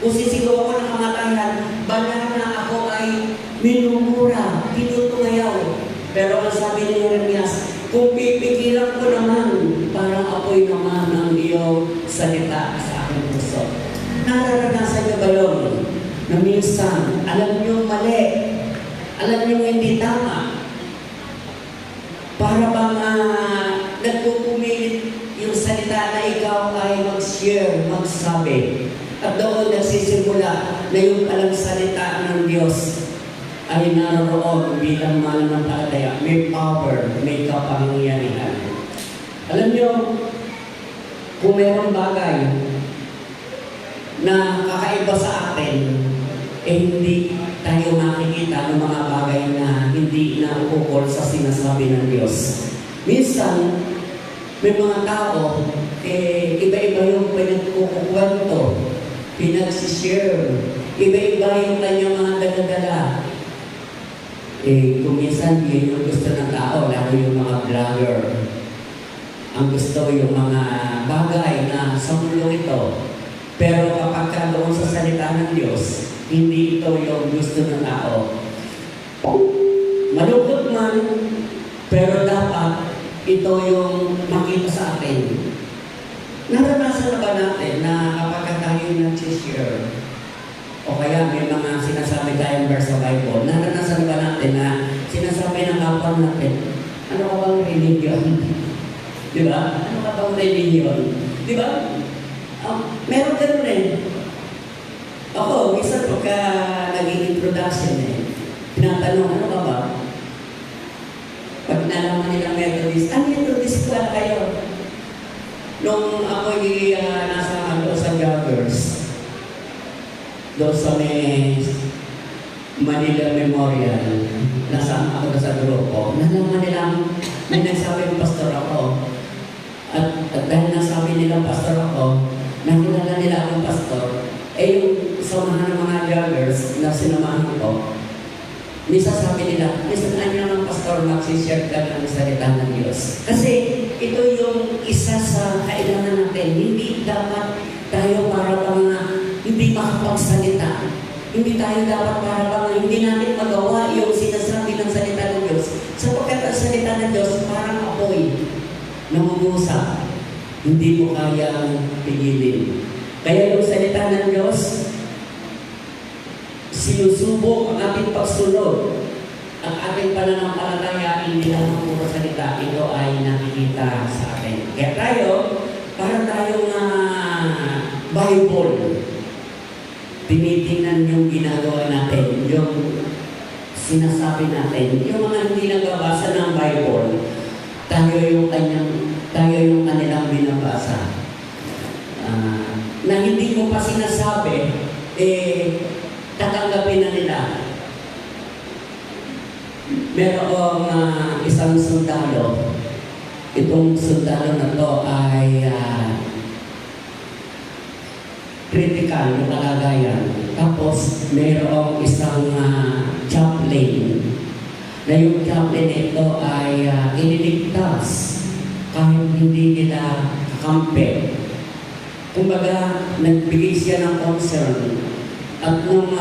kung sisigaw ako ng kamatayan, bala na ako ay minumura, tinutungayaw. Pero ang sabi ni Jeremias, kung pipigilan ko naman, parang apoy naman ang iyong salita sa aking puso. Nararanasan niyo ba yun? Na minsan, alam niyo mali, alam niyo hindi tama. Para bang nagpupumilit yung salita na ikaw ay mag-share, magsabi. At doon nagsisimula na yung palang salita ng Diyos ay naroon bilang mananampalataya. May power, may kapangyarihan. Alam niyo, kung mayroong bagay na kakaiba sa atin, hindi tayo makikita ng mga bagay na hindi na ukol sa sinasabi ng Diyos. Minsan, may mga tao, iba-iba yung pinagkukwento, pinagsishare, iba-iba yung kanyang mga dala-dala. Kung minsan, yun yung gusto ng tao, lalo yung mga vlogger. Ang gusto yung mga bagay na sa mundo ito. Pero kapag ka doon sa salita ng Diyos, hindi ito yung gusto ng tao. Malungkot man, pero dapat ito yung makita sa atin. Naranasan na ba natin na kapag tayo nag-share, o kaya may mga sinasabi tayong verse sa Bible, naranasan na ba natin na sinasabi ng kapwa natin, ano ka bang religion? Di ba? Ano ka bang religion? Di ba? Meron ganun eh. Ako, minsan pagka naging introduction tinatanong, ano ka ba? Pag nalaman nilang Methodist, Methodist ba kayo? Nung ako'y nasa sa joggers, doon sa may Manila Memorial, nasama ako sa grupo, nalaman nilang may nagsabi ng pastor ako. At dahil nasabi nilang pastor ako, nakilala nila akong pastor, yung samahan ng mga joggers na sinamahan ko, sabi nila, saan ng pastor magsishare ka ng salita ng Diyos? Kasi ito yung isa sa kailangan natin. Hindi dapat tayo para bang hindi makapagsalita. Hindi tayo dapat para bang hindi natin magawa yung sinasabi ng salita ng Diyos. Sapagkat ang salita ng Diyos parang apoy, namumusa. Hindi mo kayang pigilin. Kaya yung salita ng Diyos, sinusubok ang ating pagsunod. Ang ating pananampalataya, hindi lang ang puro salita, ito ay nakikita sa atin. Kaya tayo, para tayong Bible, tinitingnan yung ginagawa natin, yung sinasabi natin, yung mga hindi nagbabasa ng Bible, tayo yung kanilang binabasa. Na hindi mo pa sinasabi, tatanggapin na nila. Merong isang sundalo. Itong sundalo na to ay critical yung kalagayan. Tapos merong isang chaplain. Na yung chaplain ito ay iniligtas kahit hindi nila kakampi. Kumbaga, nagbigay siya ng concern. At nung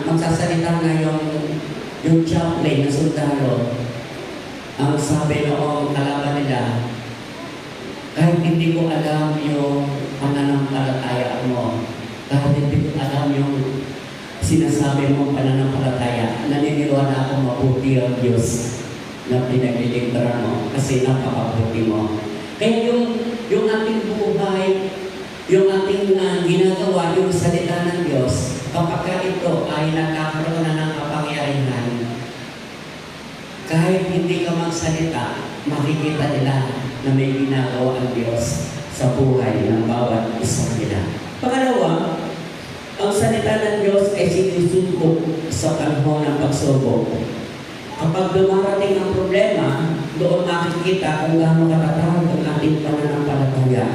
magsasalita na yung chaplain na sundalo, ang sabi noong kalaban nila, kahit hindi ko alam yung pananampalataya mo, kahit hindi ko alam yung sinasabi mong pananampalataya, naniniwala akong mabuti ang Diyos na pinaglilingkuran mo kasi napakabuti mo. Kaya yung ating buhay, yung ating ginagawa, yung salita ng Diyos, kapag ito ay nagkakaroon na ng kapangyarihan, kahit hindi ka magsalita, makikita nila na may ginagawa ang Diyos sa buhay ng bawat isang nila. Pangalawa, ang salita ng Diyos ay sinusubok sa panahon ng pagsubok. Kapag dumarating ang problema, doon makikita kung gaano katatag ang ating pananampalataya.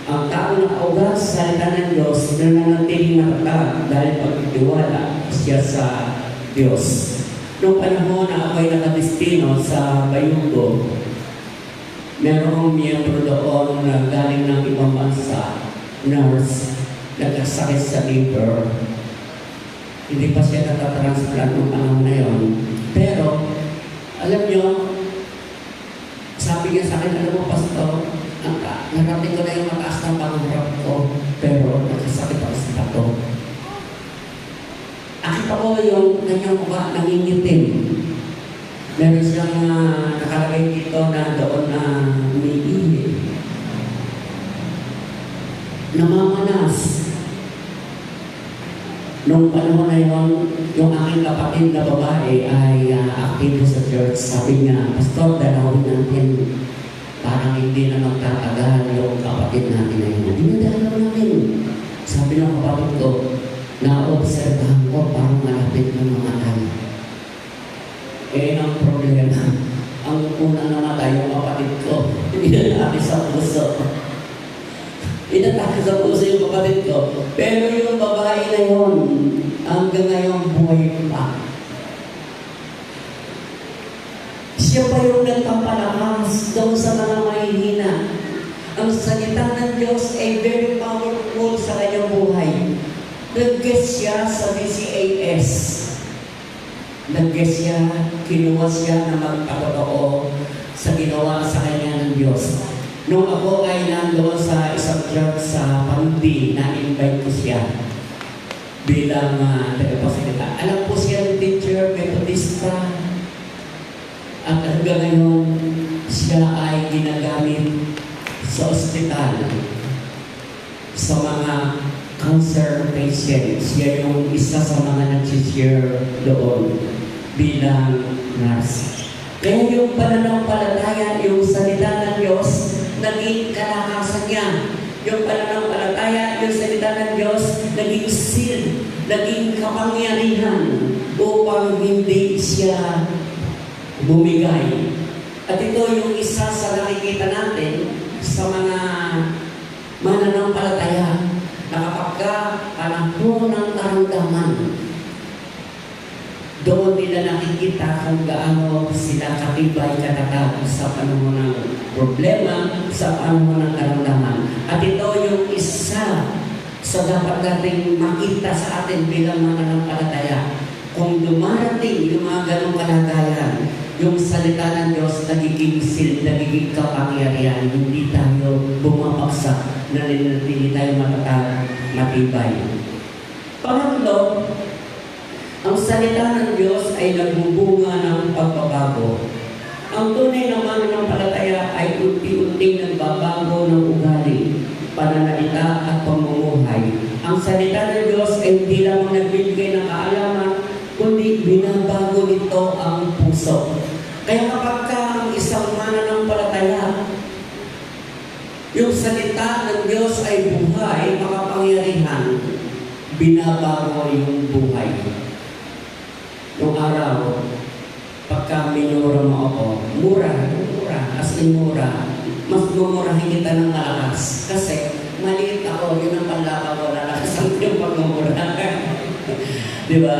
Ang tao na kaugat sa salita ng Diyos na nanatiling matatag dahil pagtitiwala siya sa Diyos. Noong panahon na ako'y nakadestino sa Bayugo, merong miyembro doon na galing ng ibang bansa, nurse. nagkasakit sa liver. Hindi pa siya natatransplant ng panahon na yun. Pero, alam nyo, sabi niya sa akin, alam mo, Pastor, narating ko na yung mataas na pangarap ko, pero nakasakit ako sa bato. Akita ko yung kanyang mukha nangingitim. Meron siyang nakalagay dito na doon na umiihi. Namamanas. Nung panahon na yun, yung aking kapatid na babae ay aktibo sa church. Sabi niya, Pastor, dalawin natin. Parang hindi na magtatagal yung kapatid natin na yun. Dinadalaw natin. Sabi ng kapatid ko, na-observahan ko parang malapit na mamatay. Ang problema, ang unang namatay yung kapatid ko. Inatake sa puso. Inatake sa puso yung kapatid ko. Pero yung babae na yun, hanggang ngayon buhay pa. Siya pa yung nagpapalakas doon sa mga mahihina. Ang salita ng Diyos ay very powerful sa kanyang buhay. Nag-guest siya sa DCAS. Nag-guest siya, kinuha siya na magpapatoo sa ginawa sa kanya ng Diyos. Nung ako ay nandoon sa isang church sa Pambi, na-invite ko siya bilang tagapagsalita. Alam po siya ng teacher, metodista. At hanggang ngayon, siya ay ginagamit sa ospital sa mga cancer patients. Siya yung isa sa mga nag-share doon bilang nurse. Kaya yung pananampalataya, yung salita ng Diyos, naging kalakasan niya. Yung pananampalataya, yung salita ng Diyos, naging seal, naging kapangyarihan upang hindi siya bumigay. At ito yung isa sa nakikita natin sa mga mananampalataya na kapag panahon ng karamdaman, doon nila nakikita kung gaano sila katibay katatag sa panahon ng problema, sa panahon ng karamdaman. At ito yung isa sa dapat nating makita sa atin bilang mananampalataya. Kung dumarating yung mga ganong kalagayan, yung salita ng Diyos nagiging sil, nagiging kapangyarihan, hindi tayo bumabagsak, nananatili tayo matatag, matibay. Pangatlo, ang salita ng Diyos ay nagbubunga ng pagbabago. Ang tunay na mananampalataya ay unti-unting nagbabago ng ugali, pananalita at pamumuhay. Ang salita ng Diyos ay hindi lamang nagbibigay ng kaalaman, kundi binabago nito ang puso. Kaya kapag ang isang mananampalataya, yung salita ng Diyos ay buhay, makapangyarihan, binabago yung buhay. Nung araw, pagka minura mo ako, mura, as in mura, mas mumurahin kita ng malakas. Kasi maliit ako, yun ang panlaka ko, lalakas yung pagmumura. Di ba?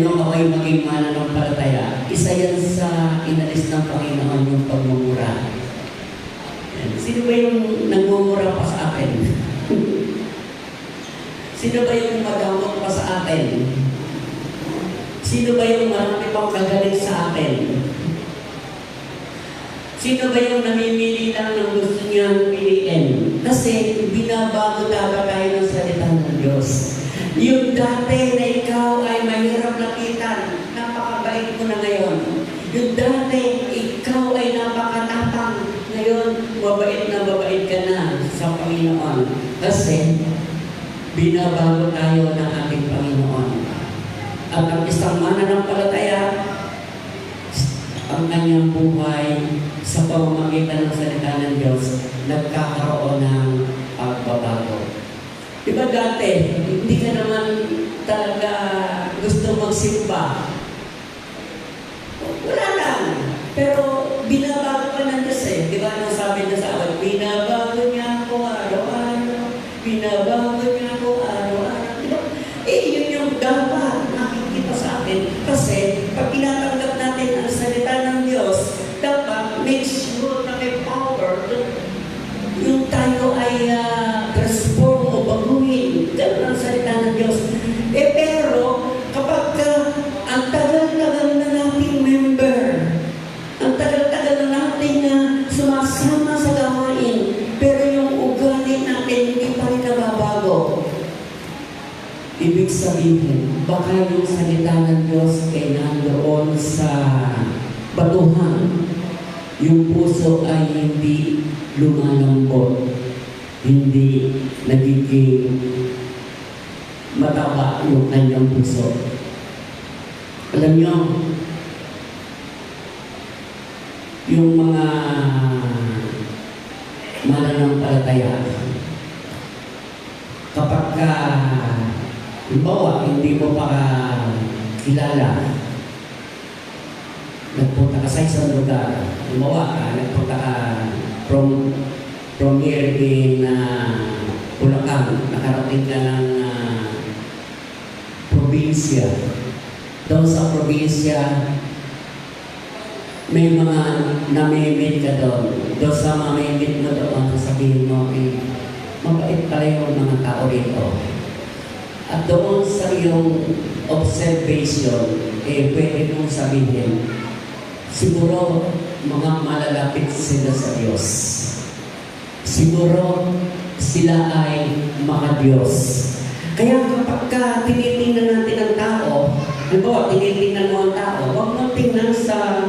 Nung ako'y maging mananampalataya, isa yan sa inalis ng Panginoon yung pagmumura. Sino ba yung nagmumura pa sa atin? Sino ba yung magamot pa sa atin? Sino ba yung marami pang kagaling sa atin? Sino ba yung namimili lang ng gusto niyang piliin? Kasi binabago dapat tayo ng salita ng Diyos. Yung dati na ikaw ay mahirap lapitan, napakabait mo na ngayon. Yung dati ikaw ay napakatapang, ngayon mabait ka na sa Panginoon. Kasi binabago tayo ng ating Panginoon. At ang isang mananampalataya, ang kanyang buhay sa pamamagitan ng salita ng Diyos, nagkakaroon ng pagbabago. Diba dati, hindi ka naman talaga gusto magsimba. Wala lang. Pero binabago ka ng Diyos eh. Diba anong sabi niya sa akin? Binabago niya ako araw-araw. Binabago niya ako araw-araw. Diba? Yun yung dapat nakikita sa atin. Kasi pag tinatanggap natin ang salita ng Diyos, dapat make sure na may power. sabihin, baka yung salita ng Diyos ay nandoon sa batuhan. Yung puso ay hindi lumalambot, hindi nagiging mataba yung kanyang puso. Alam nyo, yung mga mananampalataya, kapag ka, halimbawa, hindi mo pa kilala, nagpunta ka sa isang lugar, halimbawa, nagpunta ka from here in Bulacan, nakarating ka ng probinsya. Doon sa probinsya, may mga namimit ka doon. Doon sa mamimit mo doon, sabihin mo, mabait pala yung mga tao rito. At doon sa iyong observation, pwede mong sabihin, siguro mga malalapit sila sa Diyos. Siguro sila ay mga Diyos. Kaya kapag ka tinitingnan natin ang tao, halimbawa, tinitingnan mo ang tao, huwag mo tingnan sa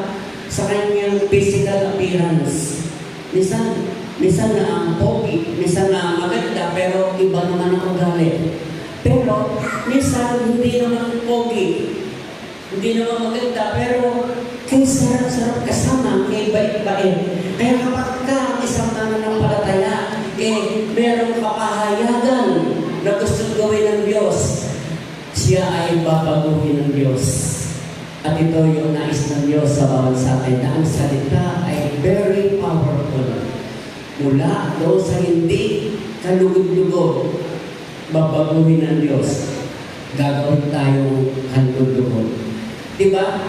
kanyang physical appearance. Minsan na ang pogi, minsan na maganda, pero iba naman ang ugali. Pero minsan hindi naman pogi, hindi naman maganda, pero kay sarap-sarap kasama, kay bait-bait. Kaya kapag ka isang mananampalataya, merong kapahayagan na gusto gawin ng Diyos, siya ay babaguhin ng Diyos. At ito yung nais ng Diyos sa bawat sa atin, na ang salita ay very powerful. Mula doon sa hindi kalugod-lugod, babaguhin ng Diyos. Gagawin tayong kalugod-lugod. Diba?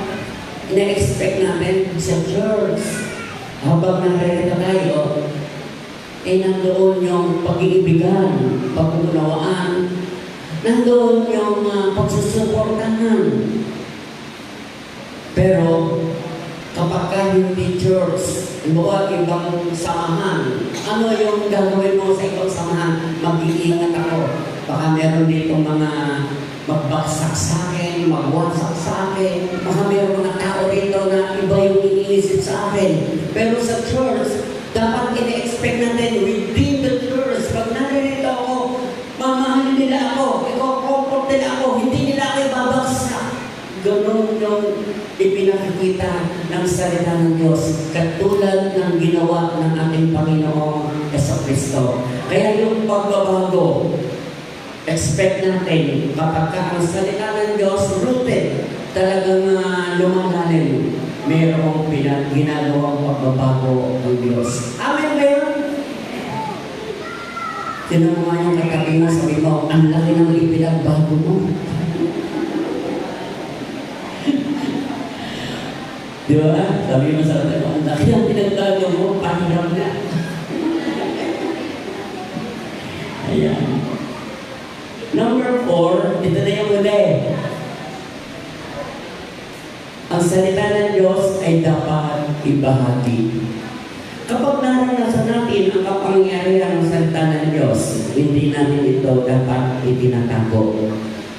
Ina-expect natin sa church, habang nakarita tayo, nandoon yung pag-iibigan, pag-unawaan, nandoon yung pagsusuportahan. Pero, kapag ka hindi church, ibang samahan, ano yung gagawin mo sa ibang samahan? Mag-iingat ako. Baka meron dito mga magbaksak sa akin, magwasak sa akin, baka meron mga tao rito na iba yung iniisip sa akin. Pero sa church, dapat ina-expect natin within the church, pag naririto ako, mamahalin nila ako, i-comfort nila ako, hindi nila ako ibabaksak. Ganun yung ipinakikita ng salita ng Diyos, katulad ng ginawa ng ating Panginoong Jesucristo. Kaya yung pagbabago, expect natin kapag ang salita ng Diyos rooted, talagang lumalalim, mayroong ginagawang pagbabago ng Diyos. Amen ba yun? Tinan mo yung katabi mo, sabi mo, ang laki ng ipinagbago mo. Di ba? Sabi mo sa katabi mo, ang laki ng pinagbago mo, pahiram na. Ayan. Number 4, ito na yung huli. Ang salita ng Diyos ay dapat ibahagi. Kapag naranasan natin ang kapangyarihan ng salita ng Diyos, hindi natin ito dapat itinatago.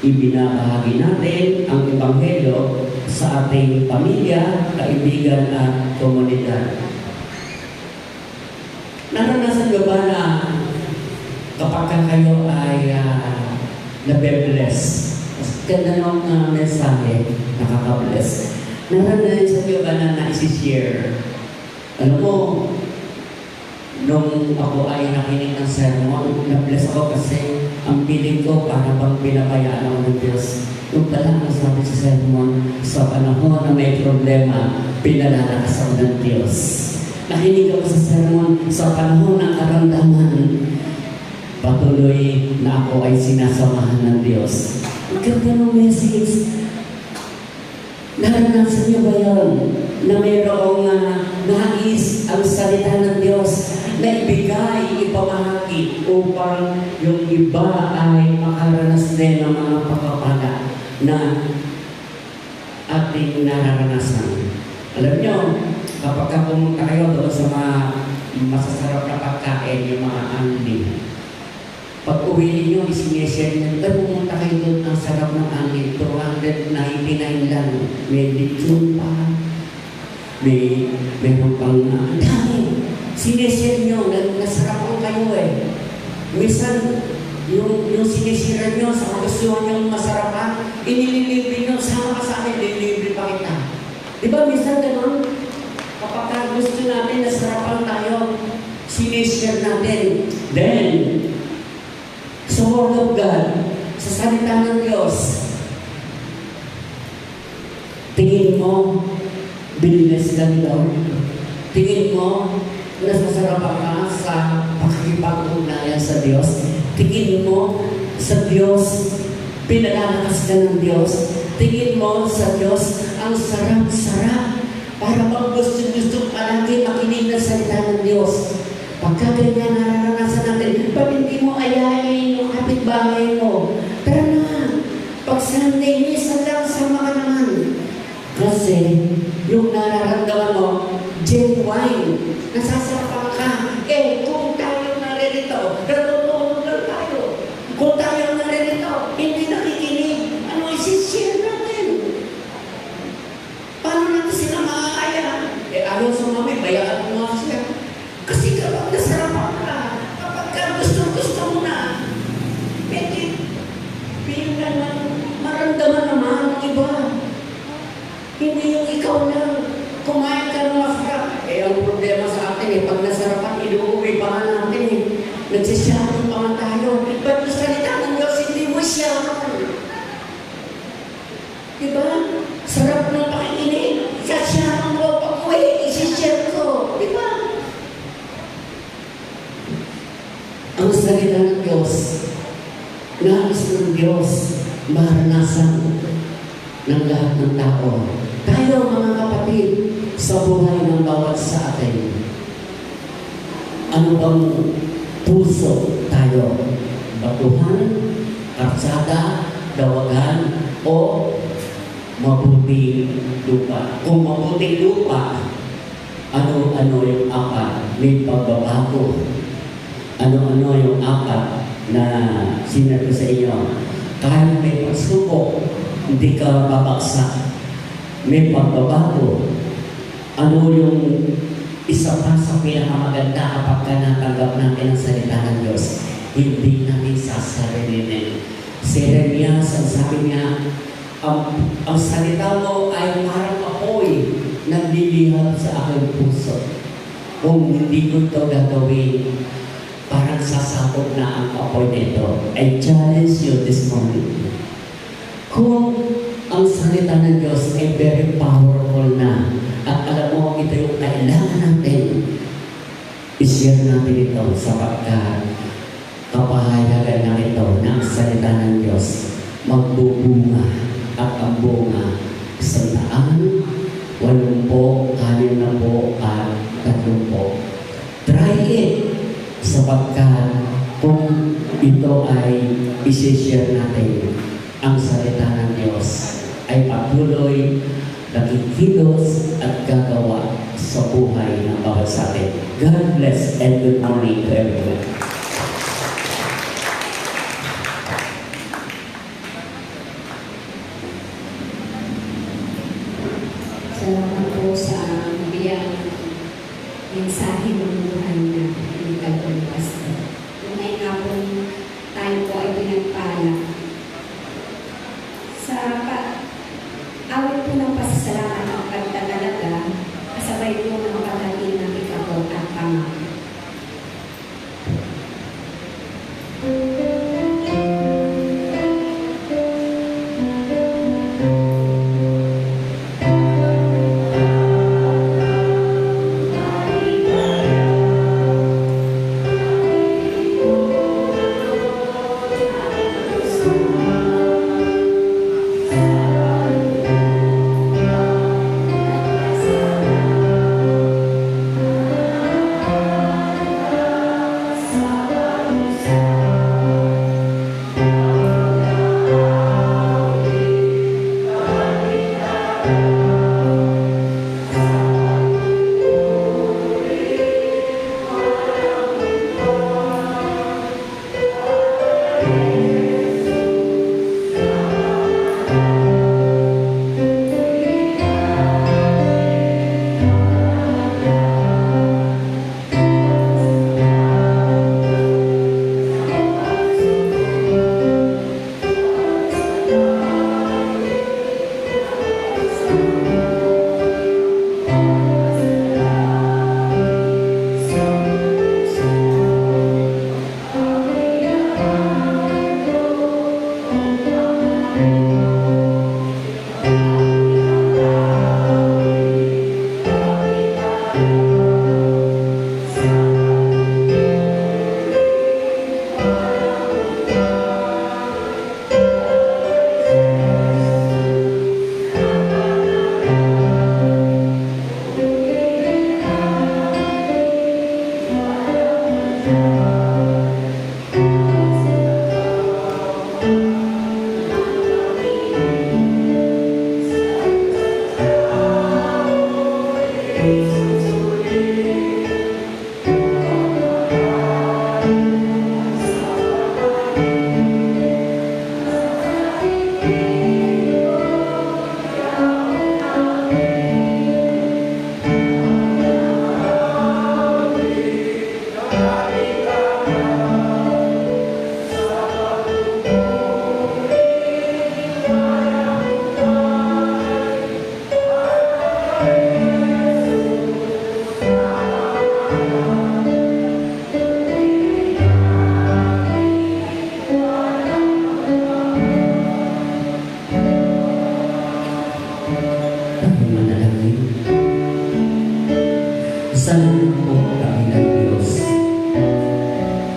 Ibinabahagi natin ang Ebanghelyo sa ating pamilya, kaibigan at komunidad. Naranasan nyo ba na kapag kayo ay nabe-bless? Ganda ng mensahe, nakaka-bless. Naranasan nyo ba na naisishare? Alam mo, nung ako ay nakinig ng sermon, na-bless ako kasi ang piling ko para bang pinabayaan ako ng Diyos. Yung pala ang sabi sa sermon, sa panahon na may problema, pinalalakas ako ng Diyos. Nakinig ako sa sermon, sa panahon ng karamdaman, patuloy na ako ay sinasamahan ng Diyos. Ang ganda ng message. Naranasan niyo ba yun? Na mayroong nais ang salita ng Diyos na ibigay, ipamahagi upang yung iba ay makaranas din ng mga pagpapala na ating nararanasan. Alam niyo, kapag pumunta kayo doon sa mga masasarap na pagkain, yung mga angling, Pag uwi ninyo, isineshare nyo, pero pumunta kayo doon, ang sarap ng angin, 299 lang. May lechon pa, meron pang, ang dami. Sineshare nyo, nasarapan kayo eh. Minsan, yung sinishare nyo sa gusto nyo masarapan, inililibre nyo, sama ka sa akin, ililibre pa kita. Di ba, minsan ganun? Kapag gusto natin, nasarapan tayo, sinishare natin. Then, sa Word of God, sa salita ng Diyos, tingin mo, biniless ka ni Lord. Tingin mo, nasasarapan ka sa pakikipag-ugnayan sa Diyos. Tingin mo, sa Diyos, pinalalakas ka ng Diyos. Tingin mo sa Diyos, ang sarap-sarap. Para pag gusto palagi makinig ng salita ng Diyos. Pagka ganyan nararanasan natin, pag hindi mo ayayin yung kapitbahay mo, tara na, pag Sunday, minsan lang sama ka naman. Kasi, yung nararamdaman mo, genuine, nasasarapan ka. Kung tayo naririto, natutulog lang tayo. Kung tayo naririto, hindi nakikinig, ano isi-share natin? Paano natin sila makakaya? Ayaw sumami, bayaan mo nga siya. Kasi kapag nasarapan ka, kapag ka gusto mo na, pwede, feel na lang, maramdaman naman ng iba. Hindi yung ikaw lang, kumain ka ng masarap. Ang problema sa atin pag nasarapan, inuuwi pa nga natin nagsisyaron pa nga tayo. Ba't yung salita ng Diyos, hindi mo syaron? Diba? Sarap ng pakikinig. Sasyaron ko, pag-uwi, isishare ko. Diba? Ang salita ng Diyos, nais ng Diyos, maranasan ng lahat ng tao. Tayo mga kapatid, sa buhay ng bawat sa atin, ano bang puso tayo? Batuhan, karsada, dawagan, o mabuting lupa? Kung mabuting lupa, ano-ano yung apat? May pagbabago. Ano-ano yung apat na sinabi sa inyo? Kahit may pagsubok, hindi ka babagsak. May pagbabago. Ano yung isa pa sa pinakamaganda kapag natanggap natin ang salita ng Diyos? Hindi natin sasarilinin. Si Jeremias, ang sabi niya, ang salita mo ay parang apoy naglilihap sa aking puso. Kung hindi ko ito gagawin, parang sasabog na ang apoy nito. I challenge you this morning. Kung ang salita ng Diyos ay very powerful na, at alam mo, ito yung kailangan natin, i-share natin ito sapagkat kapahayagan na ito na ang salita ng Diyos magbubunga at ang bunga 100, 80, 60, at 30. Try it sapagkat kung ito ay i-share natin, ang salita ng Diyos ay patuloy nakikilos at gagawa sa buhay ng bawat sa atin. God bless and good morning to everyone. Salamat po sa biyang mensahe ng buhay na pinagkal po ni Pastor. Kung ay nga po tayo po ay pinagpala sa awit po ng pasasalamat ng pagtatalaga, kasabay po ng pagdating ng ikaw at pamang.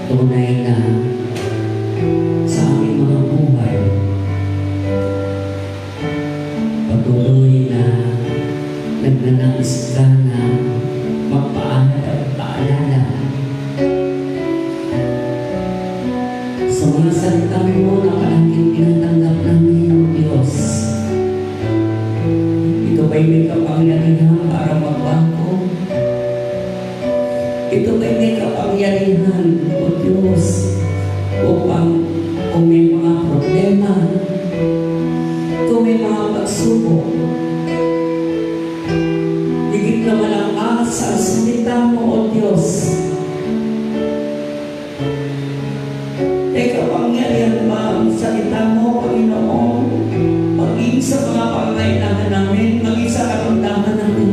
tunay na sa aming mga buhay, patuloy na nagnanais ka na magpaalala sa mga salita mo na palaging tinatanggap namin, O Diyos. Ito ba'y may kapangyarihan para magbago? Ito ba'y may kapangyarihan, O Diyos, upang kung may mga problema, kung may mga pagsubok, higit na malakas ang salita mo, O Diyos. Kapangyarihan ba ang salita mo, Panginoon, maging sa mga pangailangan namin, maging sa karamdaman namin.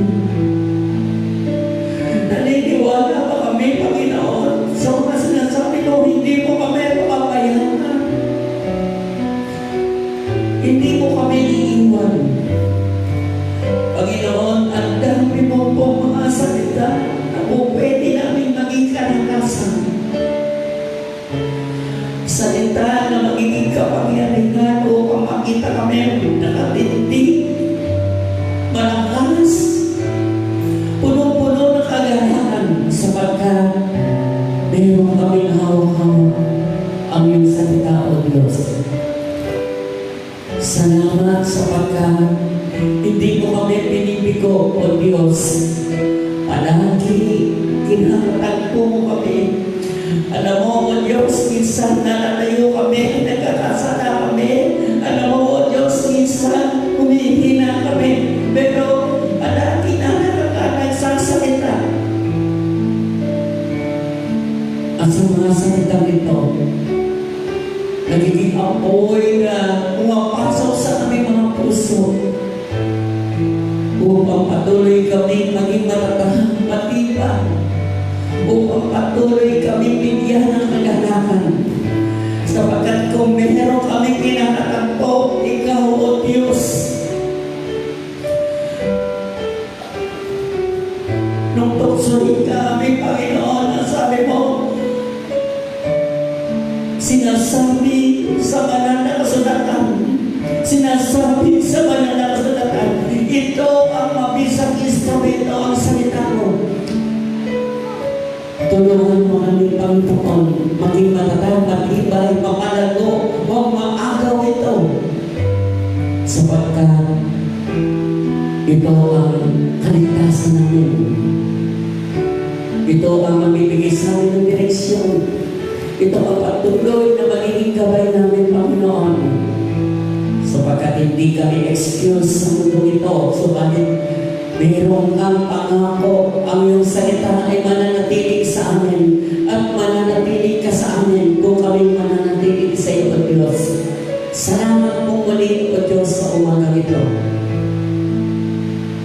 Naniniwala ba kami, Panginoon, sa mga sinasabi mo, hindi mo kami papabayaan. Hindi mo kami iiwan. Panginoon, ang dami mo pong mga salita na po pwede namin maging kalakasan. Salita na magiging kapangyarihan upang makita kami nakatindig, malakas, punong-puno ng kaganahan sapagkat mayroon kaming hawak-hawak ang iyong salita, O Diyos. Salamat sapagkat hindi mo kami pinipigo, O Diyos. Palagi kinakatagpo mo kami. Alam mo, O Diyos, minsan nalalayo kami, nagkakasala kami. Alam mo, O Diyos, minsan humihina kami. Pero palagi na nagsasalita. At sa mga salitang ito, nagiging apoy na pumapasok sa aming mga puso upang patuloy kami maging matatahang matibay, upang patuloy kami bigyan ng kagalakan. Sapagkat kung meron kami kinakatagpo, Ikaw, O Diyos. Nung tuksoin kami, Panginoon, ang sabi mo, sinasabi sa banal na kasulatan, sinasabi sa banal na kasulatan, ito ang mabisang instrumento, ang salita mo. Tulungan mo kami, Panginoon, maging matatag, matibay, mamalago, huwag maagaw ito. Sapagkat ito ang kaligtasan namin. Ito ang mamibigay sa amin ng direksyon. Ito ang patuloy na magiging gabay namin, Panginoon. Sapagkat hindi kami excuse sa mundo ito. Subalit, mayroon kang pangako, ang iyong salita ay mananatili sa amin at mananatili ka sa amin kung kami mananatili sa iyo, O Diyos. Salamat po muli, O Diyos, sa umagang ito.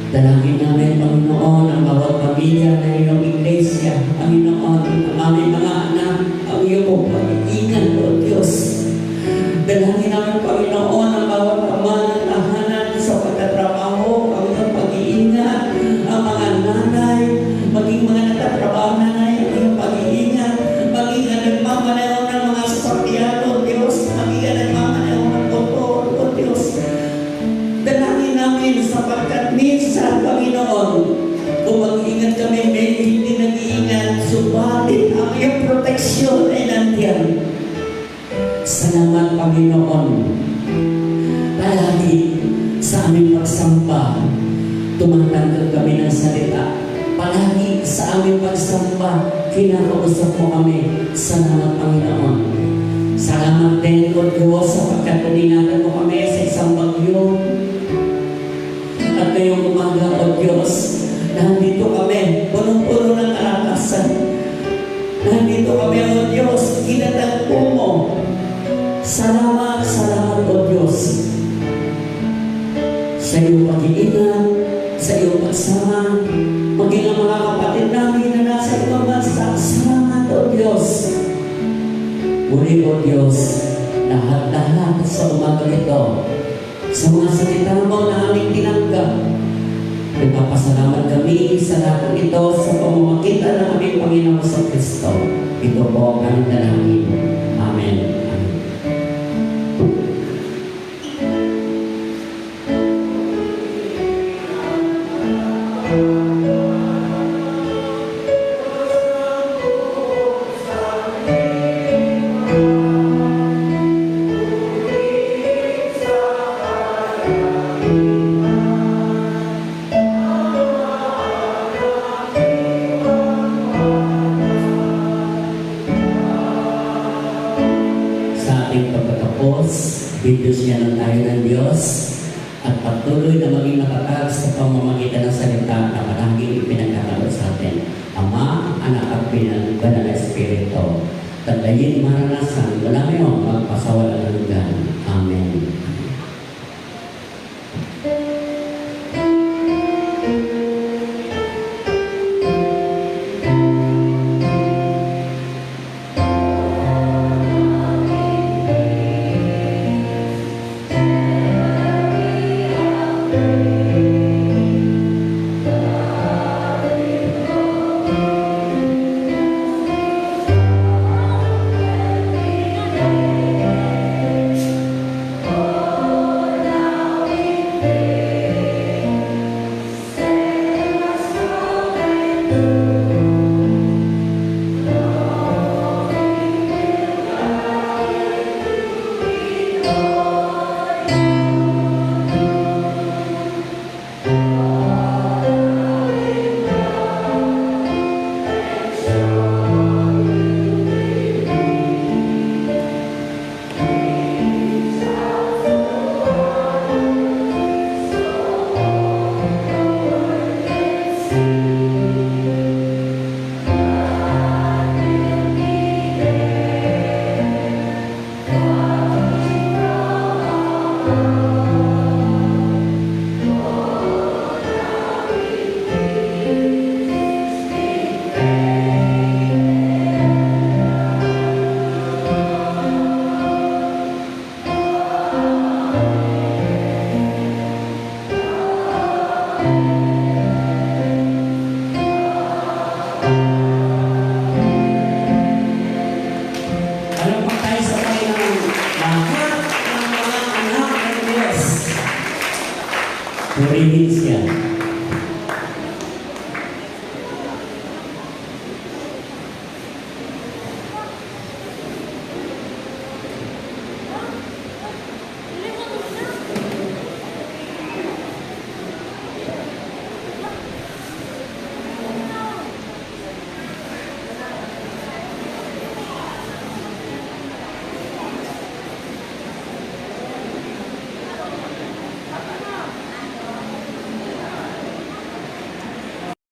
Dalangin namin, Panginoon, ang bawat pamilya na iyong iglesia, Panginoon, ang aming mga anak, ang iyong pag-iingat, O Diyos. Dalangin namin, Panginoon, ang bawat ama ng tahanan sa pagtatrabaho, ang iyong pag-iingat, ang mga nanay, maging mga nagtatrabaho nanay, ang iyong pag-iingat, maging ang nagmamaneho ng mga sasakyan, O Diyos, maging ang nagmamaneho ng motor, O Diyos. Dalangin namin sapagkat minsan, Panginoon, kung mag-iingat kami, may hindi nag-iingat, subalit ang iyong proteksyon ay nandiyan. Salamat, Panginoon. Palagi sa aming pagsamba, tumatanggap kami ng salita. Palagi sa aming pagsamba, kinakausap mo kami. Salamat, Panginoon. Salamat din, O Diyos, sapagkat paninatan mo kami sa isang bagyo. At ngayong umaga, O Diyos, nandito kami, punong-puno ng kalakasan. Nandito kami, O Diyos, kinatagpo mo. Salamat, salamat, O Diyos. Sa iyong pag-iingat, sa iyong pagsama, maging ang mga kapatid namin na nasa ibang bansa. Salamat, O Diyos. Muli, O Diyos, lahat-lahat sa umagang ito, sa mga salita mo na aming tinanggap, nagpapasalamat kami sa lahat ng ito sa pamamagitan ng aming Panginoon sa Kristo. Ito po ang aming dalangin. Amen. Amen. Sa ating pagkatapos, bibigyan ng tayo ng Diyos at patuloy na maging matatag sa pamamagitan ng salita na palaging ipinagkakaloob sa atin. Ama, Anak at Banal na Espiritu. Tandayin maranasan, wala ngayon magpasawalan ng hanggan. Amen. Purihin